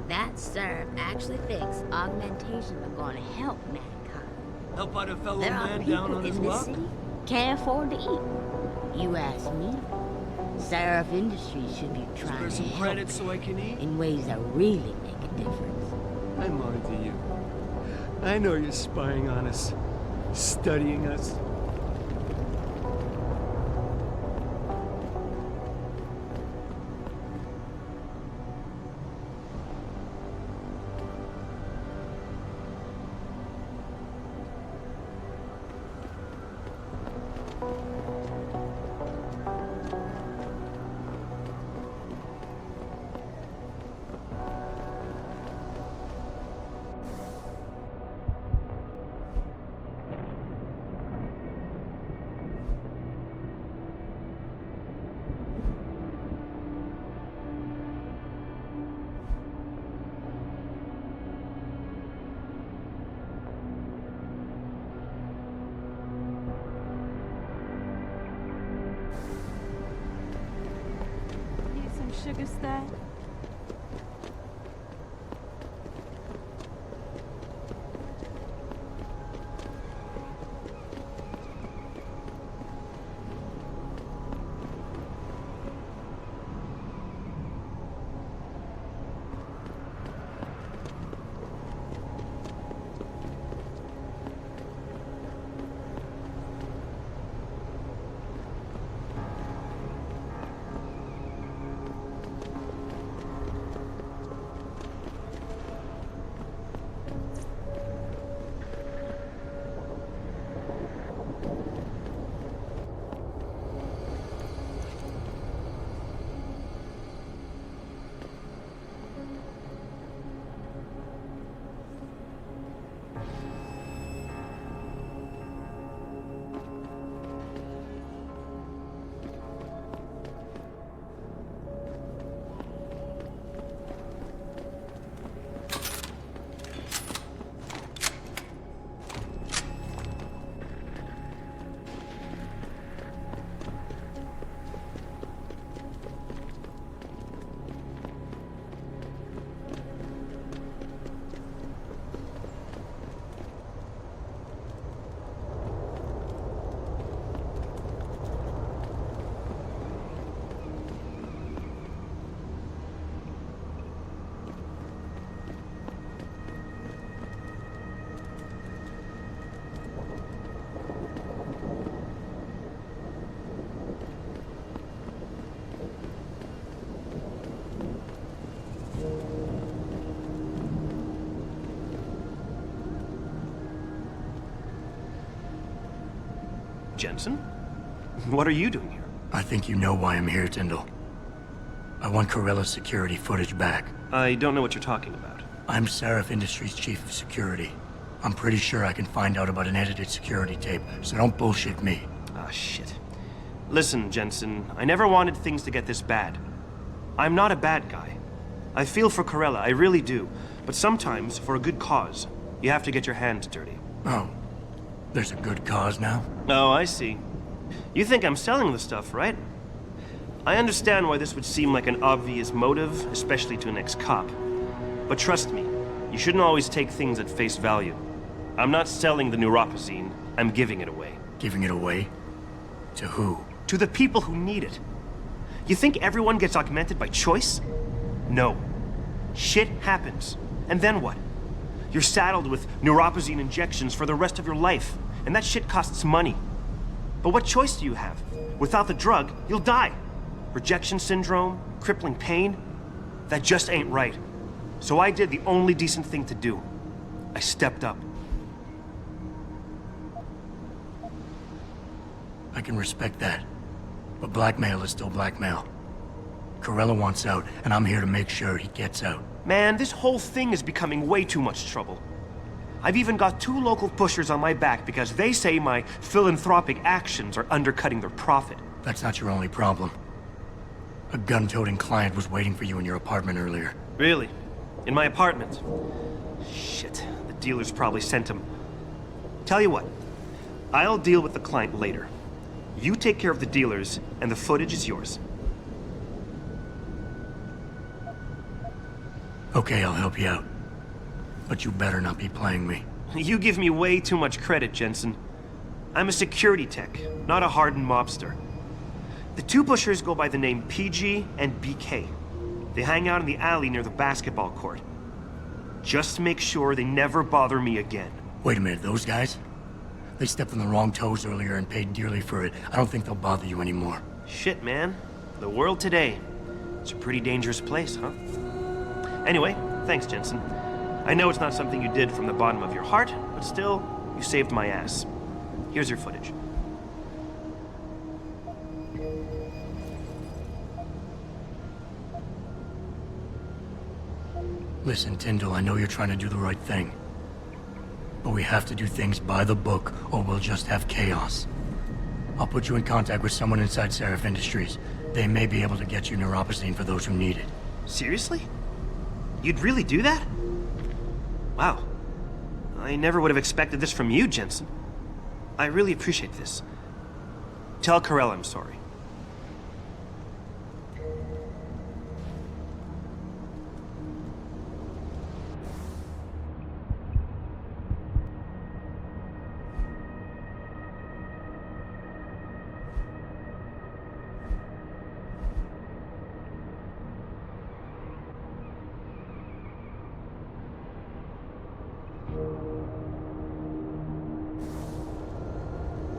That Seurat actually thinks augmentations are going to help mankind. Help out a fellow There are man people down on his in this luck? city can't afford to eat. You ask me, Seurat Industries should be trying to some help credit so I can eat? in ways that really make a difference. I'm on to you. I know you're spying on us, studying us. sugar stack? Jensen? What are you doing here? I think you know why I'm here, Tyndall. I want Corella's security footage back. I don't know what you're talking about. I'm Seurat Industries' chief of security. I'm pretty sure I can find out about an edited security tape, so don't bullshit me. Ah, shit. Listen, Jensen, I never wanted things to get this bad. I'm not a bad guy. I feel for Corella, I really do. But sometimes, for a good cause, you have to get your hands dirty. Oh. There's a good cause now? Oh, I see. You think I'm selling the stuff, right? I understand why this would seem like an obvious motive, especially to an ex-cop. But trust me, you shouldn't always take things at face value. I'm not selling the neuropozyne, I'm giving it away. Giving it away? To who? To the people who need it. You think everyone gets augmented by choice? No. Shit happens. And then what? You're saddled with neuropozyne injections for the rest of your life, and that shit costs money. But what choice do you have? Without the drug, you'll die. Rejection syndrome, crippling pain, that just ain't right. So I did the only decent thing to do. I stepped up. I can respect that, but blackmail is still blackmail. Corella wants out, and I'm here to make sure he gets out. Man, this whole thing is becoming way too much trouble. I've even got 2 local pushers on my back because they say my philanthropic actions are undercutting their profit. That's not your only problem. A gun-toting client was waiting for you in your apartment earlier. Really? In my apartment? Shit, the dealers probably sent him. Tell you what, I'll deal with the client later. You take care of the dealers, and the footage is yours. Okay, I'll help you out. But you better not be playing me. You give me way too much credit, Jensen. I'm a security tech, not a hardened mobster. The 2 pushers go by the name PG and BK. They hang out in the alley near the basketball court. Just make sure they never bother me again. Wait a minute, those guys? They stepped on the wrong toes earlier and paid dearly for it. I don't think they'll bother you anymore. Shit, man. The world today. It's a pretty dangerous place, huh? Anyway, thanks, Jensen. I know it's not something you did from the bottom of your heart, but still, you saved my ass. Here's your footage. Listen, Tyndall, I know you're trying to do the right thing. But we have to do things by the book, or we'll just have chaos. I'll put you in contact with someone inside Seurat Industries. They may be able to get you neuropozyne for those who need it. Seriously? You'd really do that? Wow. I never would have expected this from you, Jensen. I really appreciate this. Tell Corella I'm sorry.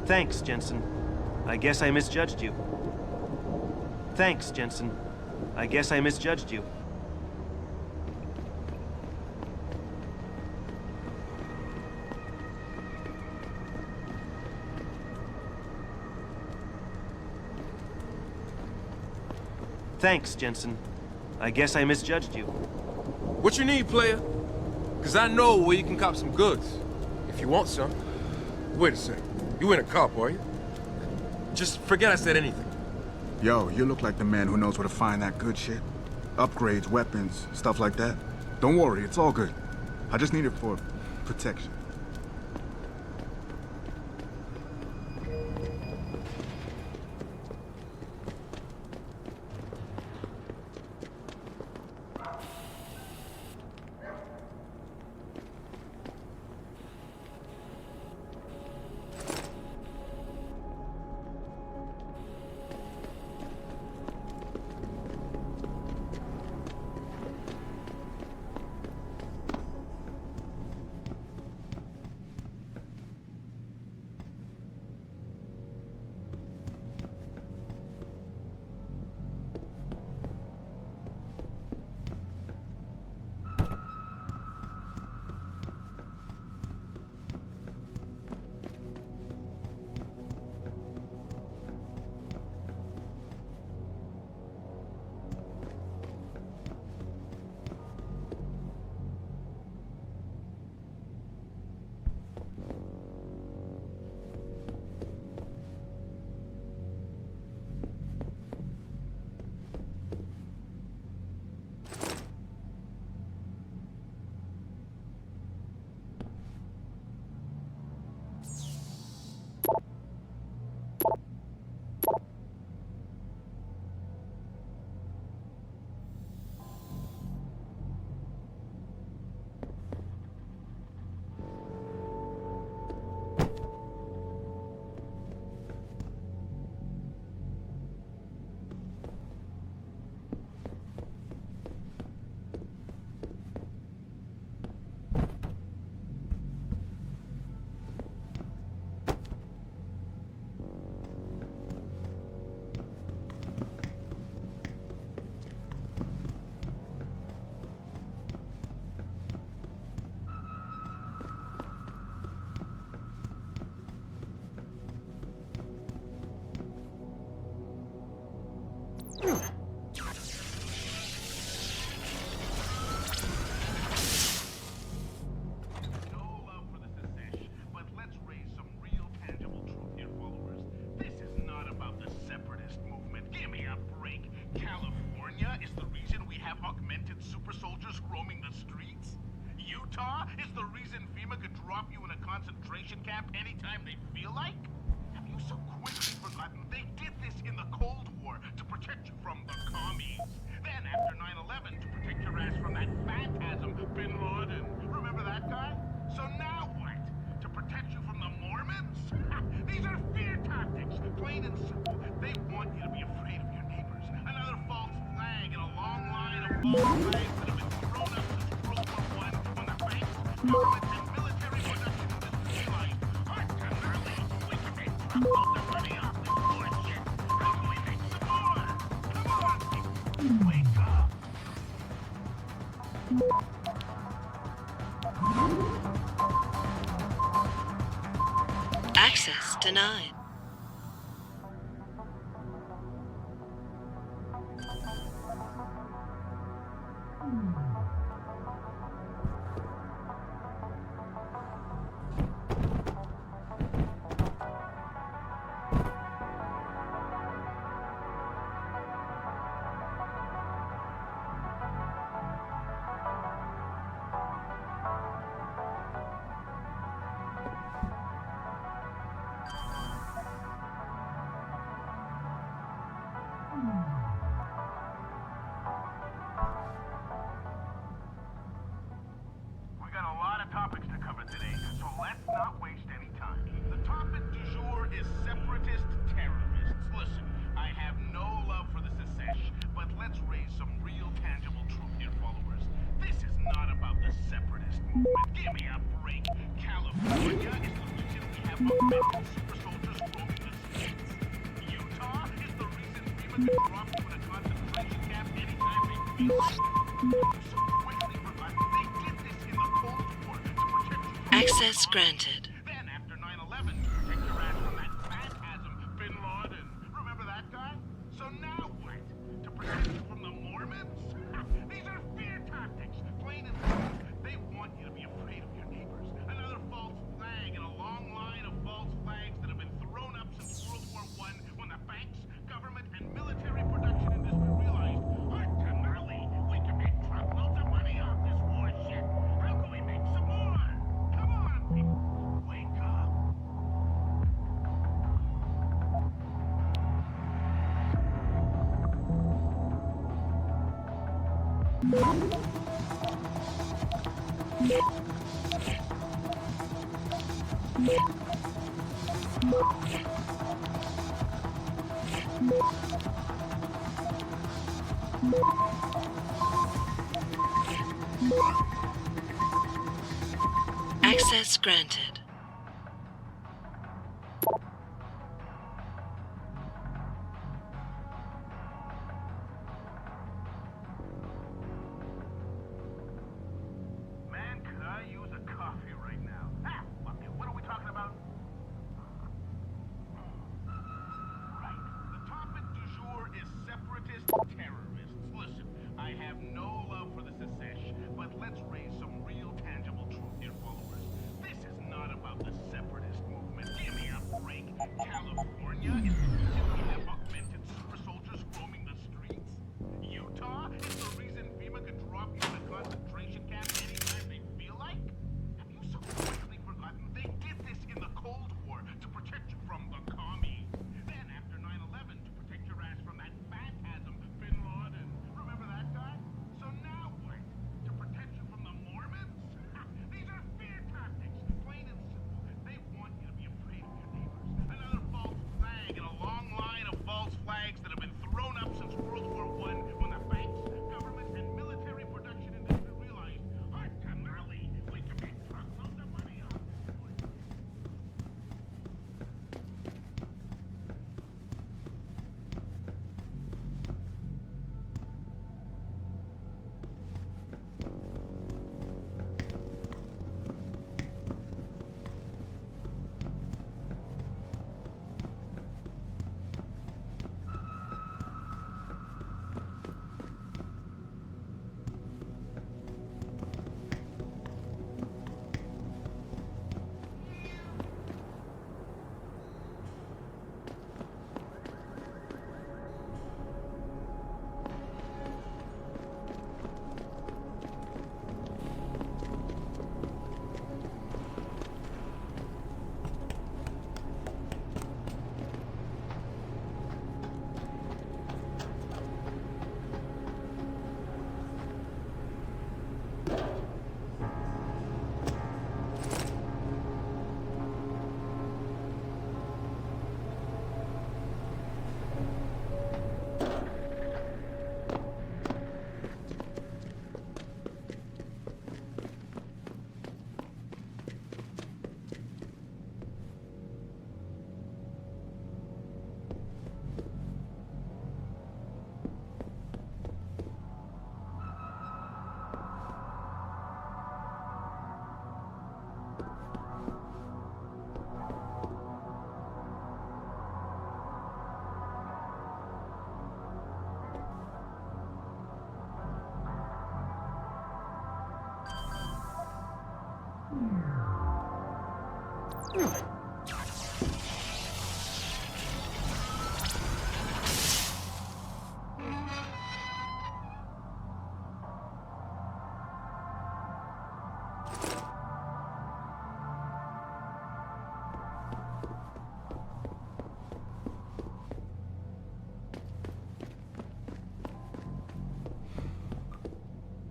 Thanks, Jensen. I guess I misjudged you. Thanks, Jensen. I guess I misjudged you. Thanks, Jensen. I guess I misjudged you. What you need, player? Cause I know where you can cop some goods. If you want some. Wait a sec. You ain't a cop, are you? Just forget I said anything. Yo, you look like the man who knows where to find that good shit. Upgrades, weapons, stuff like that. Don't worry, it's all good. I just need it for protection. Is the reason FEMA could drop you in a concentration camp anytime they feel like? Have you so quickly forgotten they did this in the Cold War to protect you from the commies? Then after 9/11 to protect your ass from that phantasm, Bin Laden. Remember that guy? So now what? To protect you from the Mormons? These are fear tactics, plain and simple. They want you to be afraid of your neighbors. Another false flag in a long line of false flags that have been thrown up since World War I when the banks, government, and military production industry realized ordinarily we can make most of money off this bullshit. How can we make some more? Come on, people, wake up. Access denied. We got a lot of topics to cover today, so let's not waste any time. The topic du jour is separatist terrorists. Listen, I have no love for the Secesh, but let's raise some real tangible truth here, followers. This is not about the separatist movement. Give me a break. California is the reason we have American super soldiers Access granted. Then after 9/11, to protect your ass from that phantasm, Bin Laden. Remember that guy? So now what? To protect you from the Mormons? These are fear tactics, plain and simple. They want you to be afraid of your neighbors. Another false flag in a long line of false flags that have been thrown up since World War I, when the banks, government, and military production industry realized, hot tamale, we can make truckloads of money off this war shit. How can we make some more? Come on, people, wake up. Access granted. Man, could I use a coffee right now? Ah, fuck it. What are we talking about? Right. The topic du jour is separatist terrorists. Listen, I have no love for the secession, but let's raise some real tangible truth here, followers. This is not about the separatist movement. Give me a break. California is the reason we have augmented super soldiers roaming the streets. Utah is the reason FEMA can drop you in a concentration camp anytime they feel like. Have you so quickly forgotten they did this in the Cold War to protect you from the commies? Then after 9/11 to protect your ass from that phantasm, Bin Laden. Remember that guy? So now what? To protect you from the Mormons? These are fear tactics, plain and simple. They want you to be afraid of your neighbors. Another false flag in a long line of false flags that have been thrown up since World War I, when the banks, government, and military production industry realized, hot tamale, we can make truckloads of money off this war.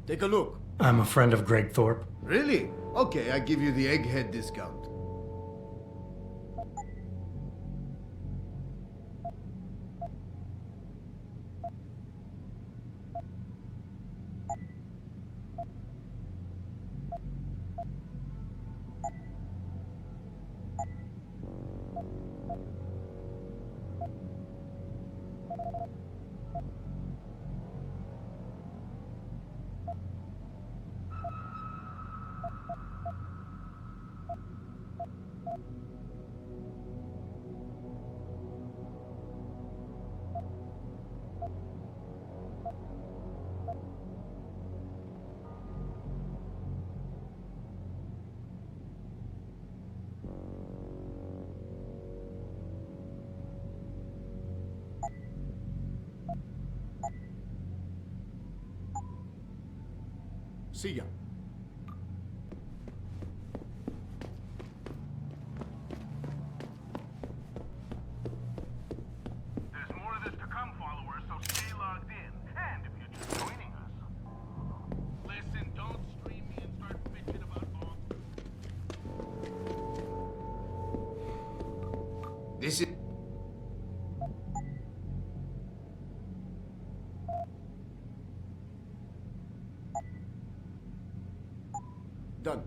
Take a look. I'm a friend of Greg Thorpe. Really? Okay, I give you the egghead discount. Siga. There's more of this to come, followers, so stay logged in. And if you're just joining us, listen, don't stream me and start bitching about all. This is... Done.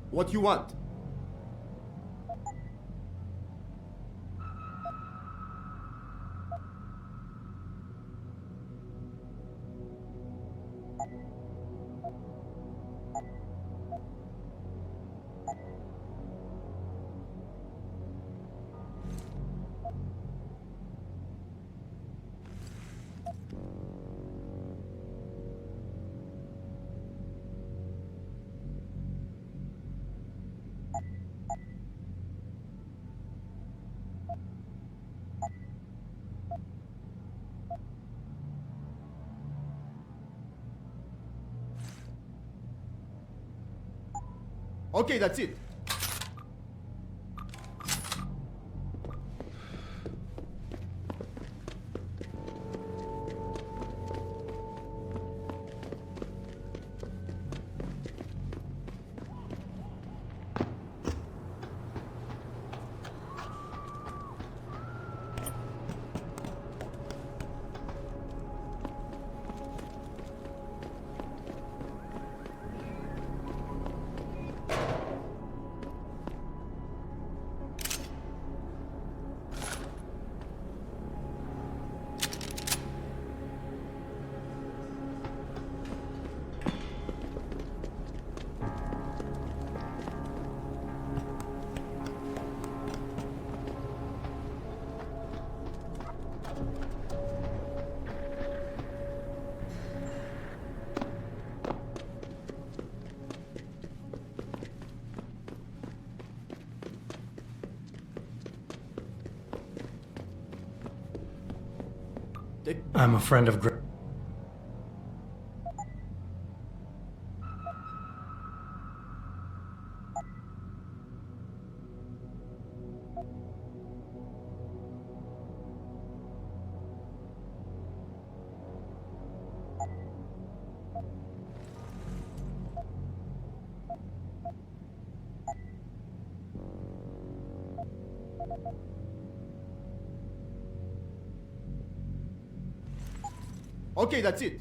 What you want? Okay, that's it. I'm a friend of Okay, that's it.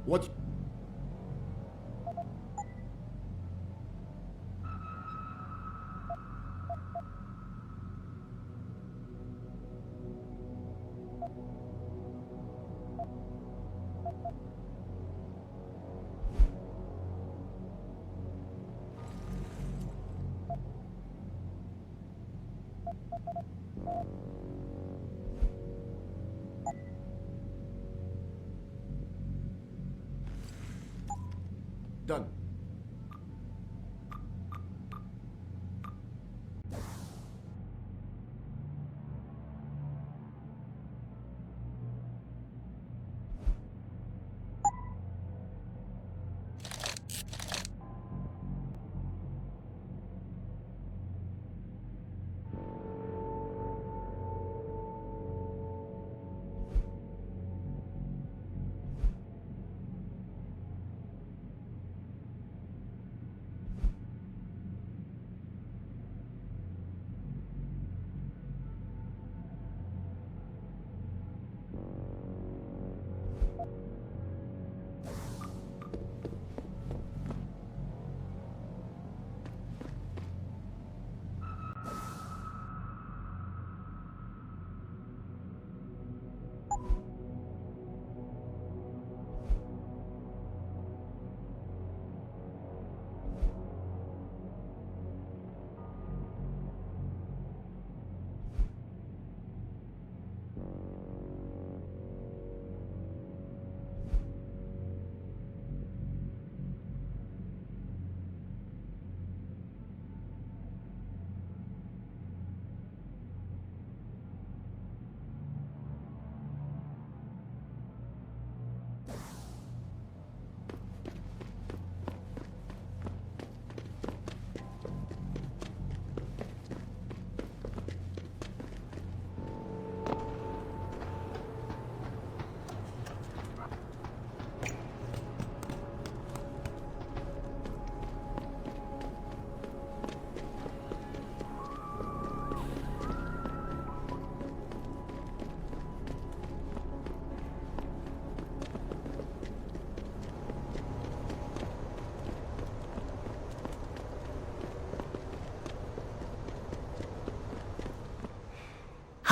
What? Done.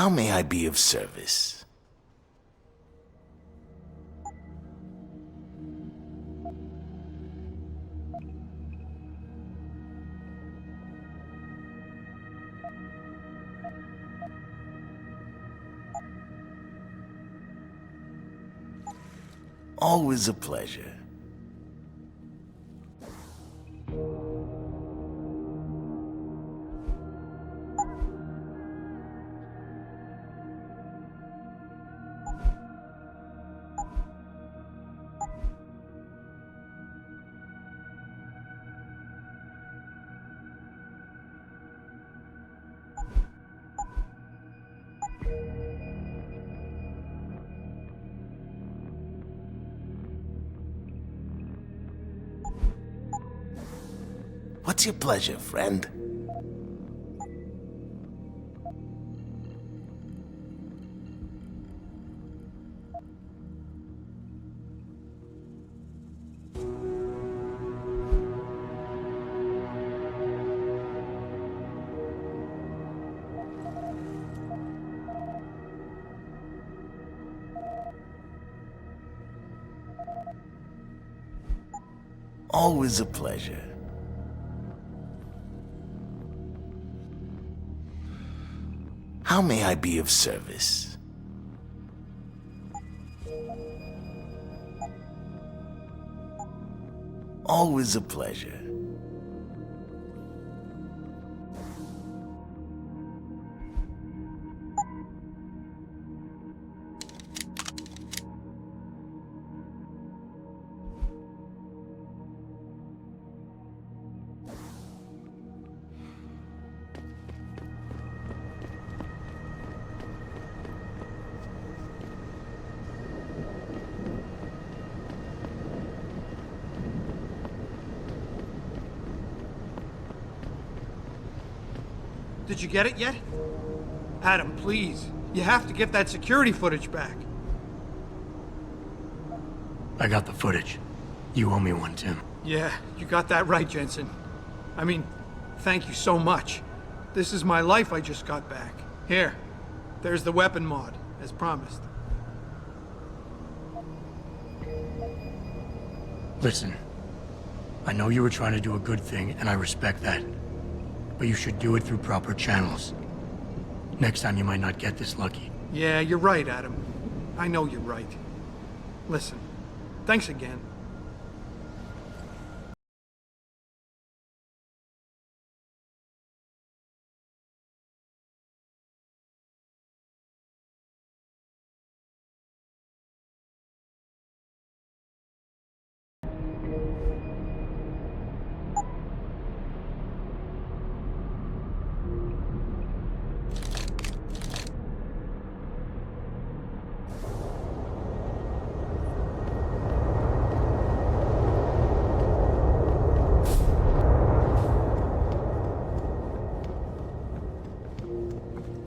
How may I be of service? Always a pleasure. What's your pleasure, friend? Always a pleasure. How may I be of service? Always a pleasure. Did you get it yet? Adam, please. You have to get that security footage back. I got the footage. You owe me one, Tim. Yeah, you got that right, Jensen. I mean, thank you so much. This is my life I just got back. Here, there's the weapon mod, as promised. Listen, I know you were trying to do a good thing, and I respect that. But you should do it through proper channels. Next time you might not get this lucky. Yeah, you're right, Adam. I know you're right. Listen, thanks again.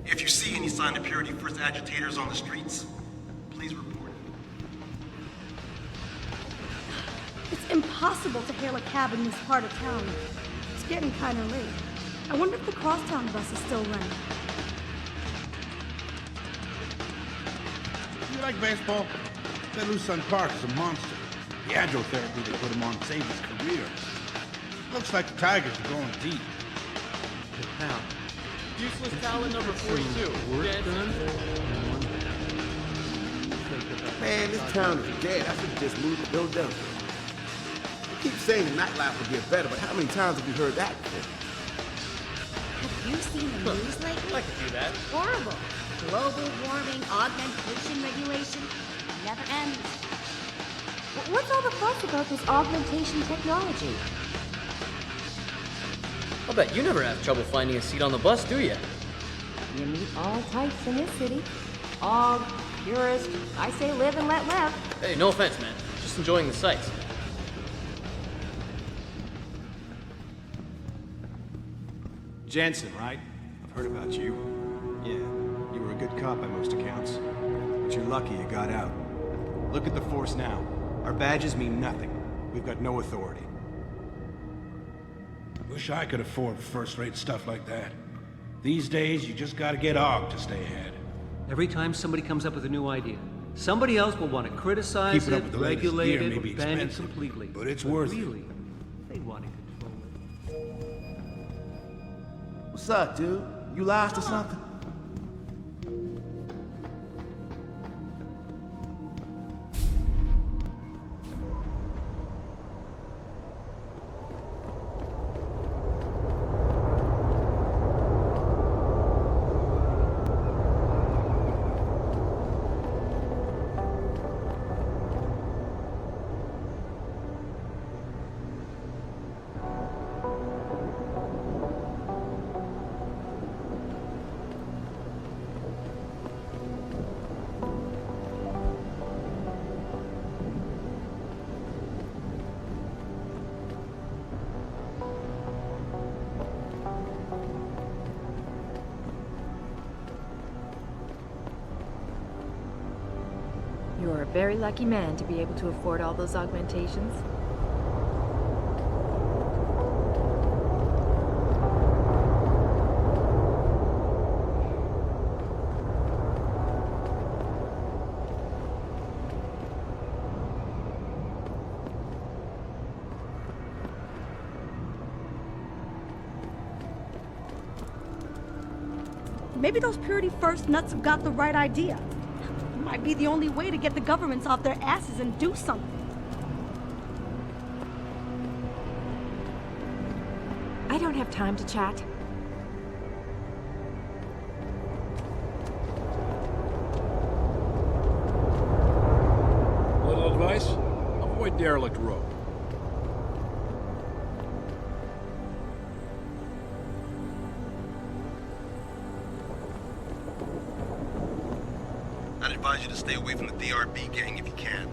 If you see any sign of Purity First agitators on the streets, please report it. It's impossible to hail a cab in this part of town. It's getting kind of late. I wonder if the crosstown bus is still running. You like baseball? That Lou Sun Park is a monster. The agile therapy they put him on saved his career. Looks like the Tigers are going deep. Now, useless talent number 42. Jensen. Man, this town is dead. I should have just moved to Philadelphia. I keep saying the nightlife will get better, but how many times have we heard that before? Have you seen the news lately? I can do that. Horrible. Global warming, augmentation regulation. Never ends. What's all the fuss about this augmentation technology? I'll bet you never have trouble finding a seat on the bus, do you? You meet all types in this city. Aug, purist, I say live and let live. Hey, no offense, man. Just enjoying the sights. Jensen, right? I've heard about you. Yeah, you were a good cop by most accounts. But you're lucky you got out. Look at the force now. Our badges mean nothing. We've got no authority. Wish I could afford first-rate stuff like that. These days, you just gotta get AUG to stay ahead. Every time somebody comes up with a new idea, somebody else will want to criticize Keeping up with the latest regulate gear it, may be or ban it expensive, completely. but it's worth it. Really, they'd want to control it. What's up, dude? You lost or something? You're a very lucky man to be able to afford all those augmentations. Maybe those Purity First nuts have got the right idea. Might be the only way to get the governments off their asses and do something. I don't have time to chat. Little advice? Avoid derelict road. I'd advise you to stay away from the DRB gang if you can.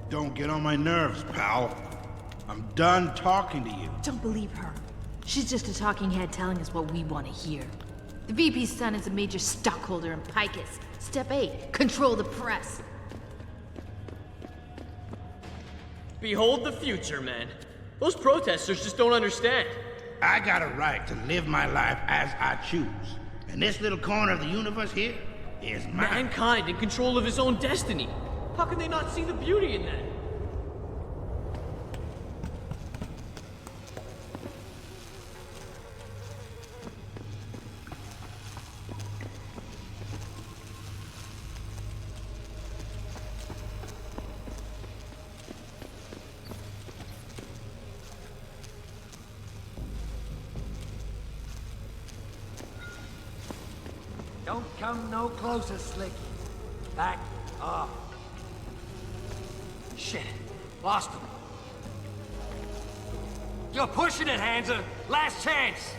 Don't get on my nerves, pal. I'm done talking to you. Don't believe her. She's just a talking head telling us what we want to hear. The VP's son is a major stockholder in Picus. Step 8, control the press. Behold the future, man. Those protesters just don't understand. I got a right to live my life as I choose. And this little corner of the universe here is mine. Mankind in control of his own destiny. How can they not see the beauty in that? Don't come no closer, Slick. Back off. Shit. Lost him. You're pushing it, Hansa. Last chance.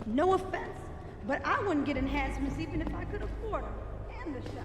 No offense, but I wouldn't get enhancements even if I could afford them. And the shots.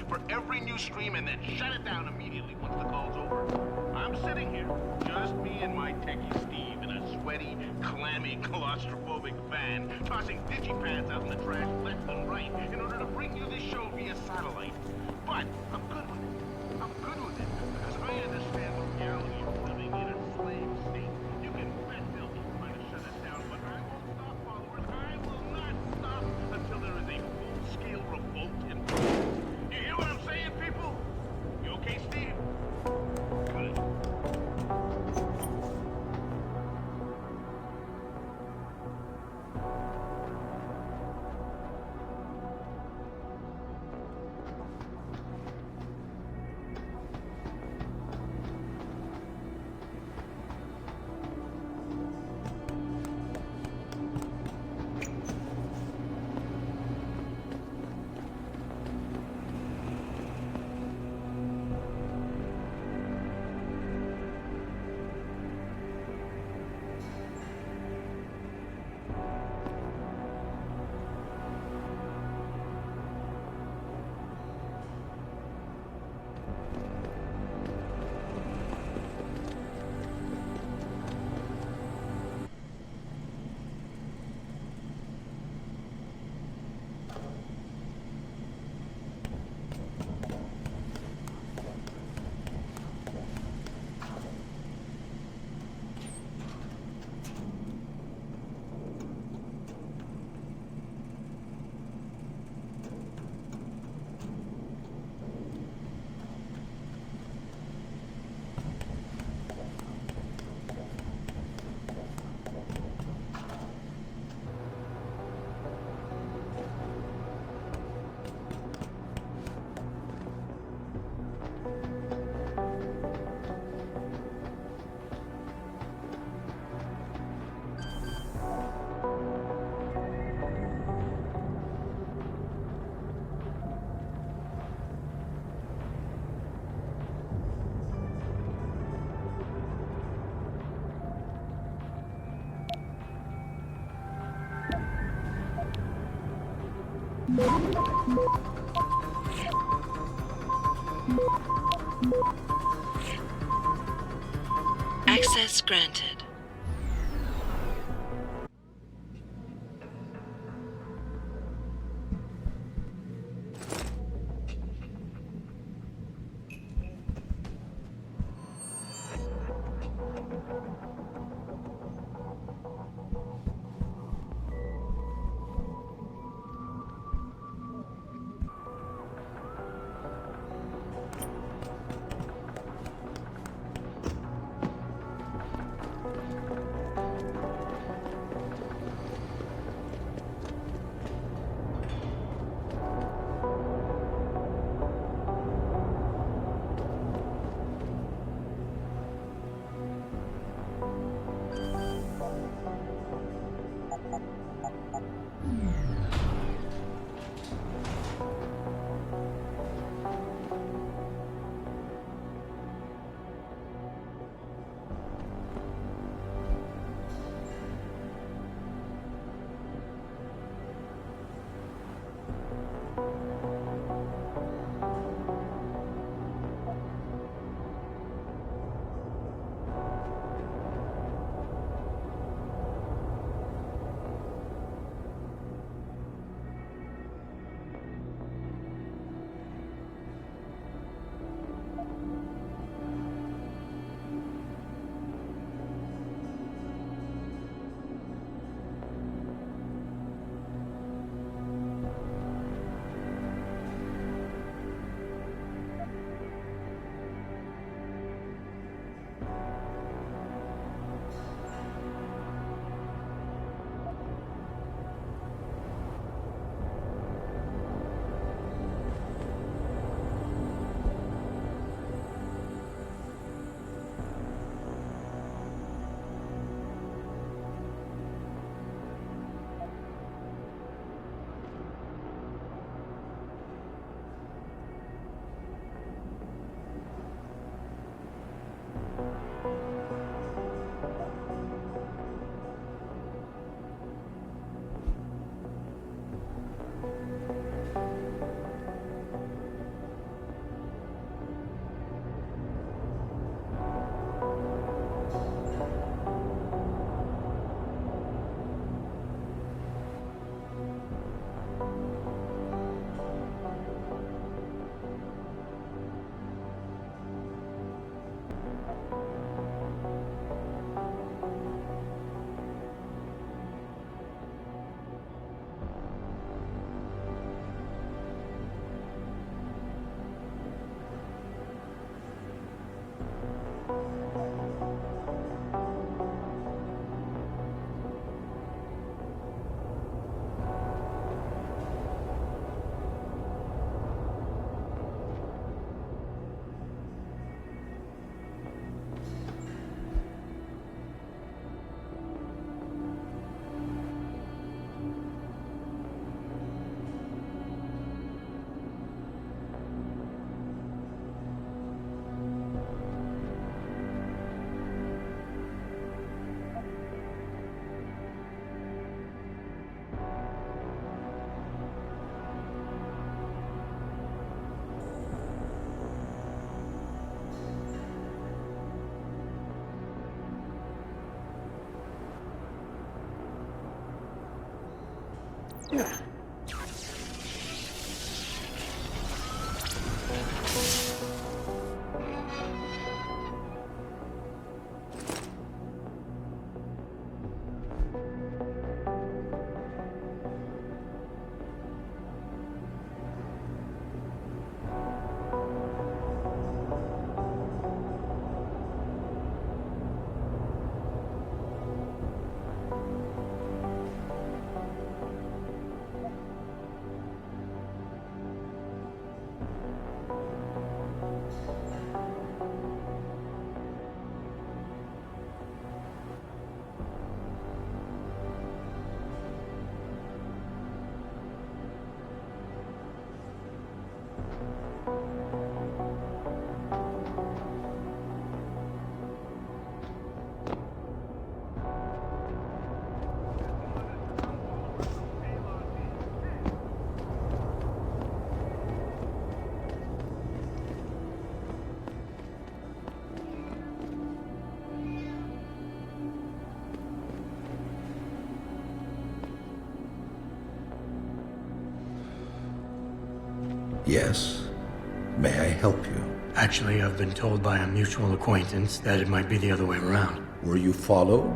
For every new stream and then shut it down immediately once the call's over. I'm sitting here, just me and my techie Steve in a sweaty, clammy, claustrophobic van, tossing digipads out in the trash left and right in order to bring you this show via satellite. But I'm good with it. I'm good with it because I understand the reality of living in a slave state. You can bet they'll be trying to shut us down, but I won't stop, followers. I will not stop until there is a full-scale revolt in You hear what I'm saying, people? You okay, Steve? Good. Access granted. Yes. May I help you? Actually, I've been told by a mutual acquaintance that it might be the other way around. Were you followed?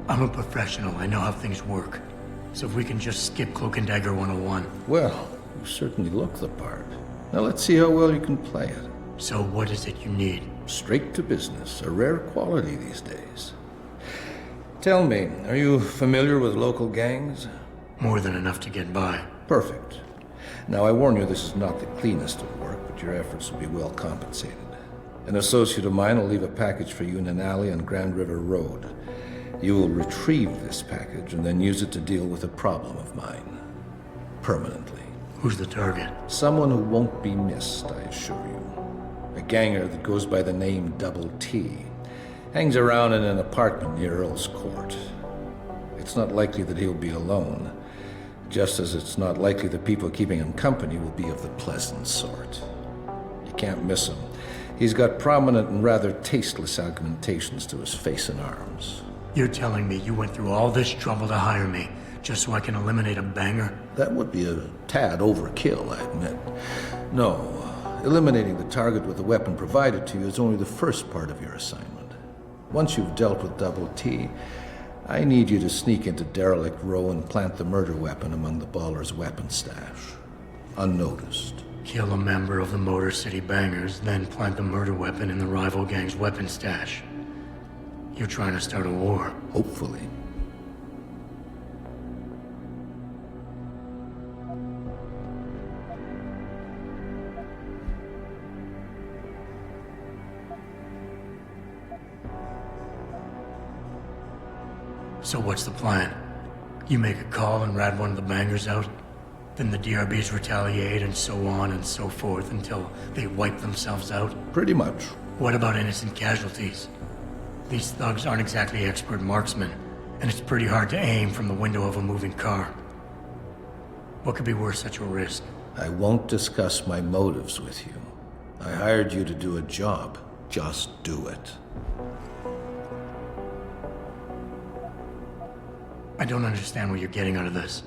I'm a professional. I know how things work. So if we can just skip Cloak and Dagger 101. Well, you certainly look the part. Now let's see how well you can play it. So what is it you need? Straight to business. A rare quality these days. Tell me, are you familiar with local gangs? More than enough to get by. Perfect. Now I warn you, this is not the cleanest of work, but your efforts will be well compensated. An associate of mine will leave a package for you in an alley on Grand River Road. You will retrieve this package and then use it to deal with a problem of mine. Permanently. Who's the target? Someone who won't be missed, I assure you. A ganger that goes by the name Double T. Hangs around in an apartment near Earl's Court. It's not likely that he'll be alone, just as it's not likely the people keeping him company will be of the pleasant sort. You can't miss him. He's got prominent and rather tasteless augmentations to his face and arms. You're telling me you went through all this trouble to hire me, just so I can eliminate a banger? That would be a tad overkill, I admit. No, eliminating the target with the weapon provided to you is only the first part of your assignment. Once you've dealt with Double T, I need you to sneak into Derelict Row and plant the murder weapon among the Baller's weapon stash. Unnoticed. Kill a member of the Motor City Bangers, then plant the murder weapon in the rival gang's weapon stash. You're trying to start a war. Hopefully. So what's the plan? You make a call and rat one of the bangers out? Then the DRBs retaliate and so on and so forth until they wipe themselves out? Pretty much. What about innocent casualties? These thugs aren't exactly expert marksmen, and it's pretty hard to aim from the window of a moving car. What could be worth such a risk? I won't discuss my motives with you. I hired you to do a job. Just do it. I don't understand what you're getting out of this.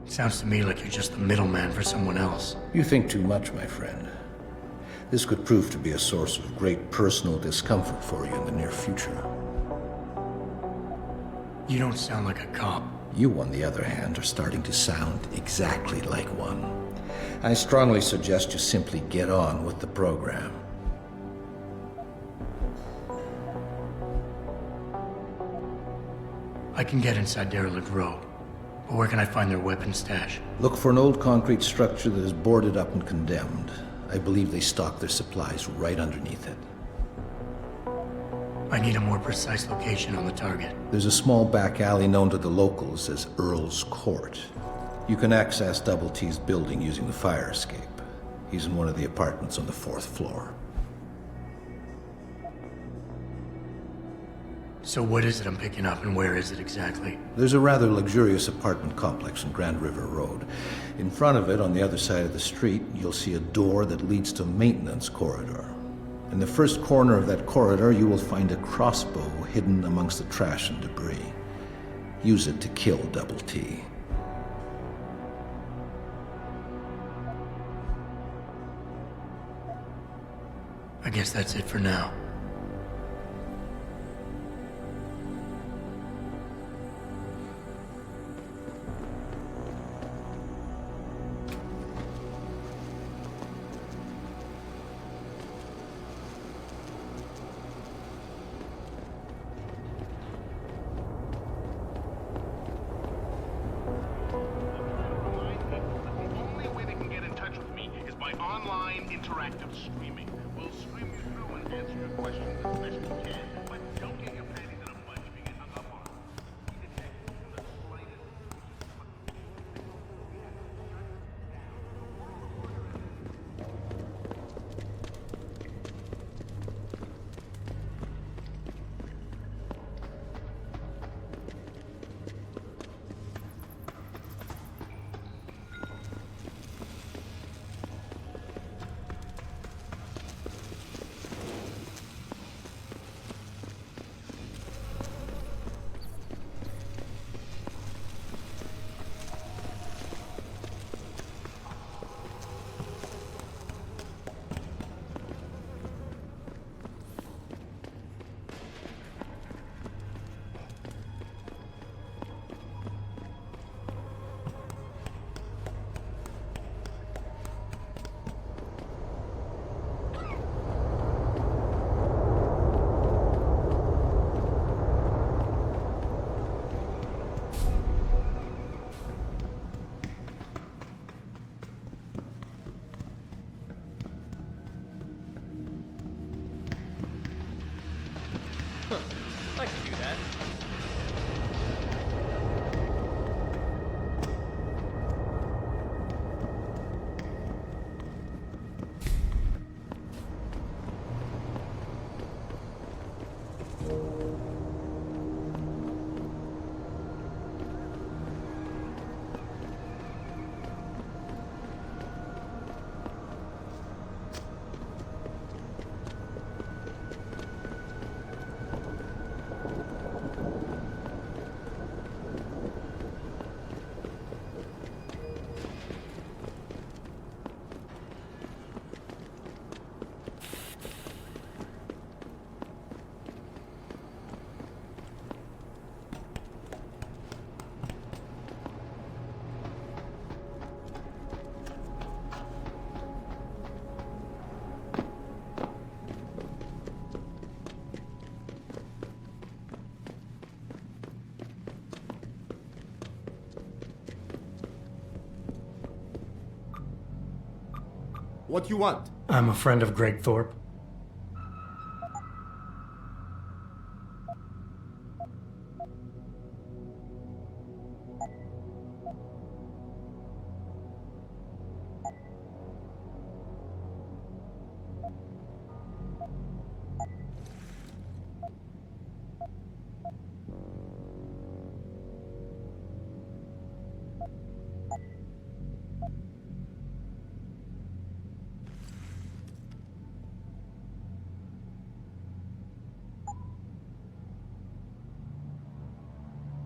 It sounds to me like you're just the middleman for someone else. You think too much, my friend. This could prove to be a source of great personal discomfort for you in the near future. You don't sound like a cop. You, on the other hand, are starting to sound exactly like one. I strongly suggest you simply get on with the program. I can get inside Derelict Row, but where can I find their weapon stash? Look for an old concrete structure that is boarded up and condemned. I believe they stock their supplies right underneath it. I need a more precise location on the target. There's a small back alley known to the locals as Earl's Court. You can access Double T's building using the fire escape. He's in one of the apartments on the 4th floor. So what is it I'm picking up and where is it exactly? There's a rather luxurious apartment complex on Grand River Road. In front of it, on the other side of the street, you'll see a door that leads to a maintenance corridor. In the first corner of that corridor, you will find a crossbow hidden amongst the trash and debris. Use it to kill Double T. I guess that's it for now. Interactive streaming. We'll stream you through and answer your questions as best we can. But don't get your panties in a bunch if you get hung up on. We detect even the slightest. I can do that. What you want? I'm a friend of Greg Thorpe.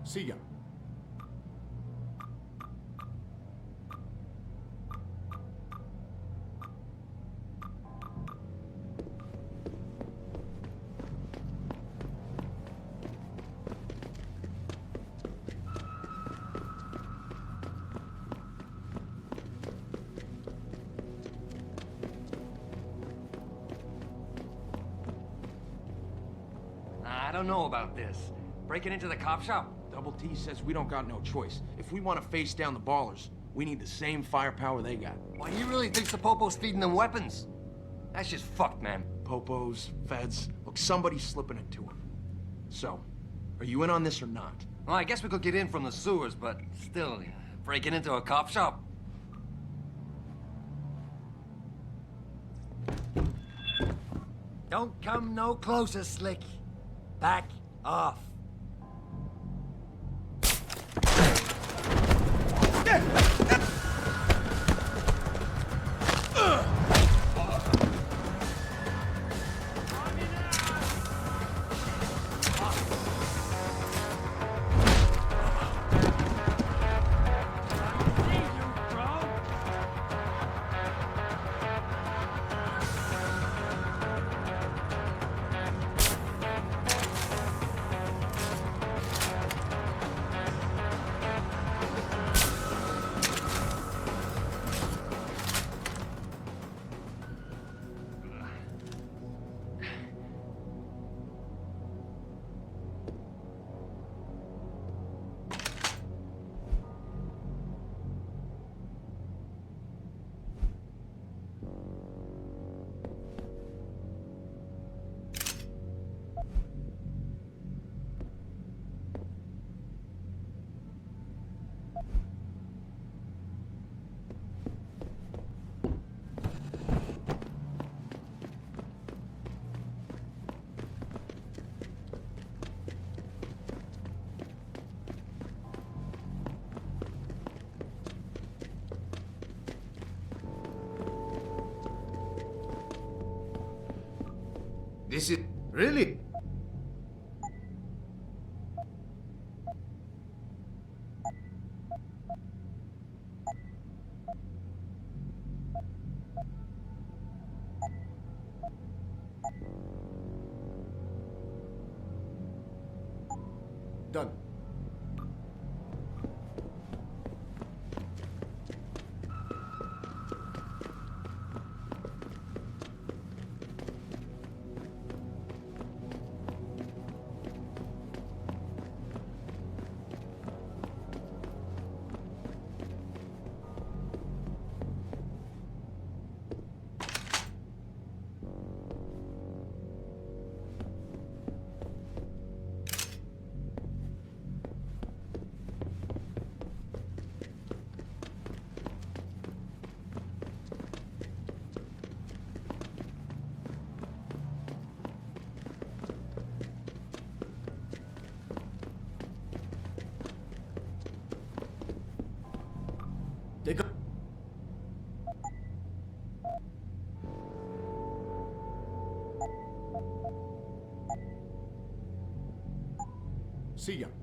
See ya. I don't know about this. Breaking into the cop shop? Double T says we don't got no choice. If we want to face down the ballers, we need the same firepower they got. Why, he really thinks the Popo's feeding them weapons? That's just fucked, man. Popos, feds, look, somebody's slipping it to him. So, are you in on this or not? Well, I guess we could get in from the sewers, but still, breaking into a cop shop? Don't come no closer, Slick. Back off. This is... really? Done. Take a... See ya.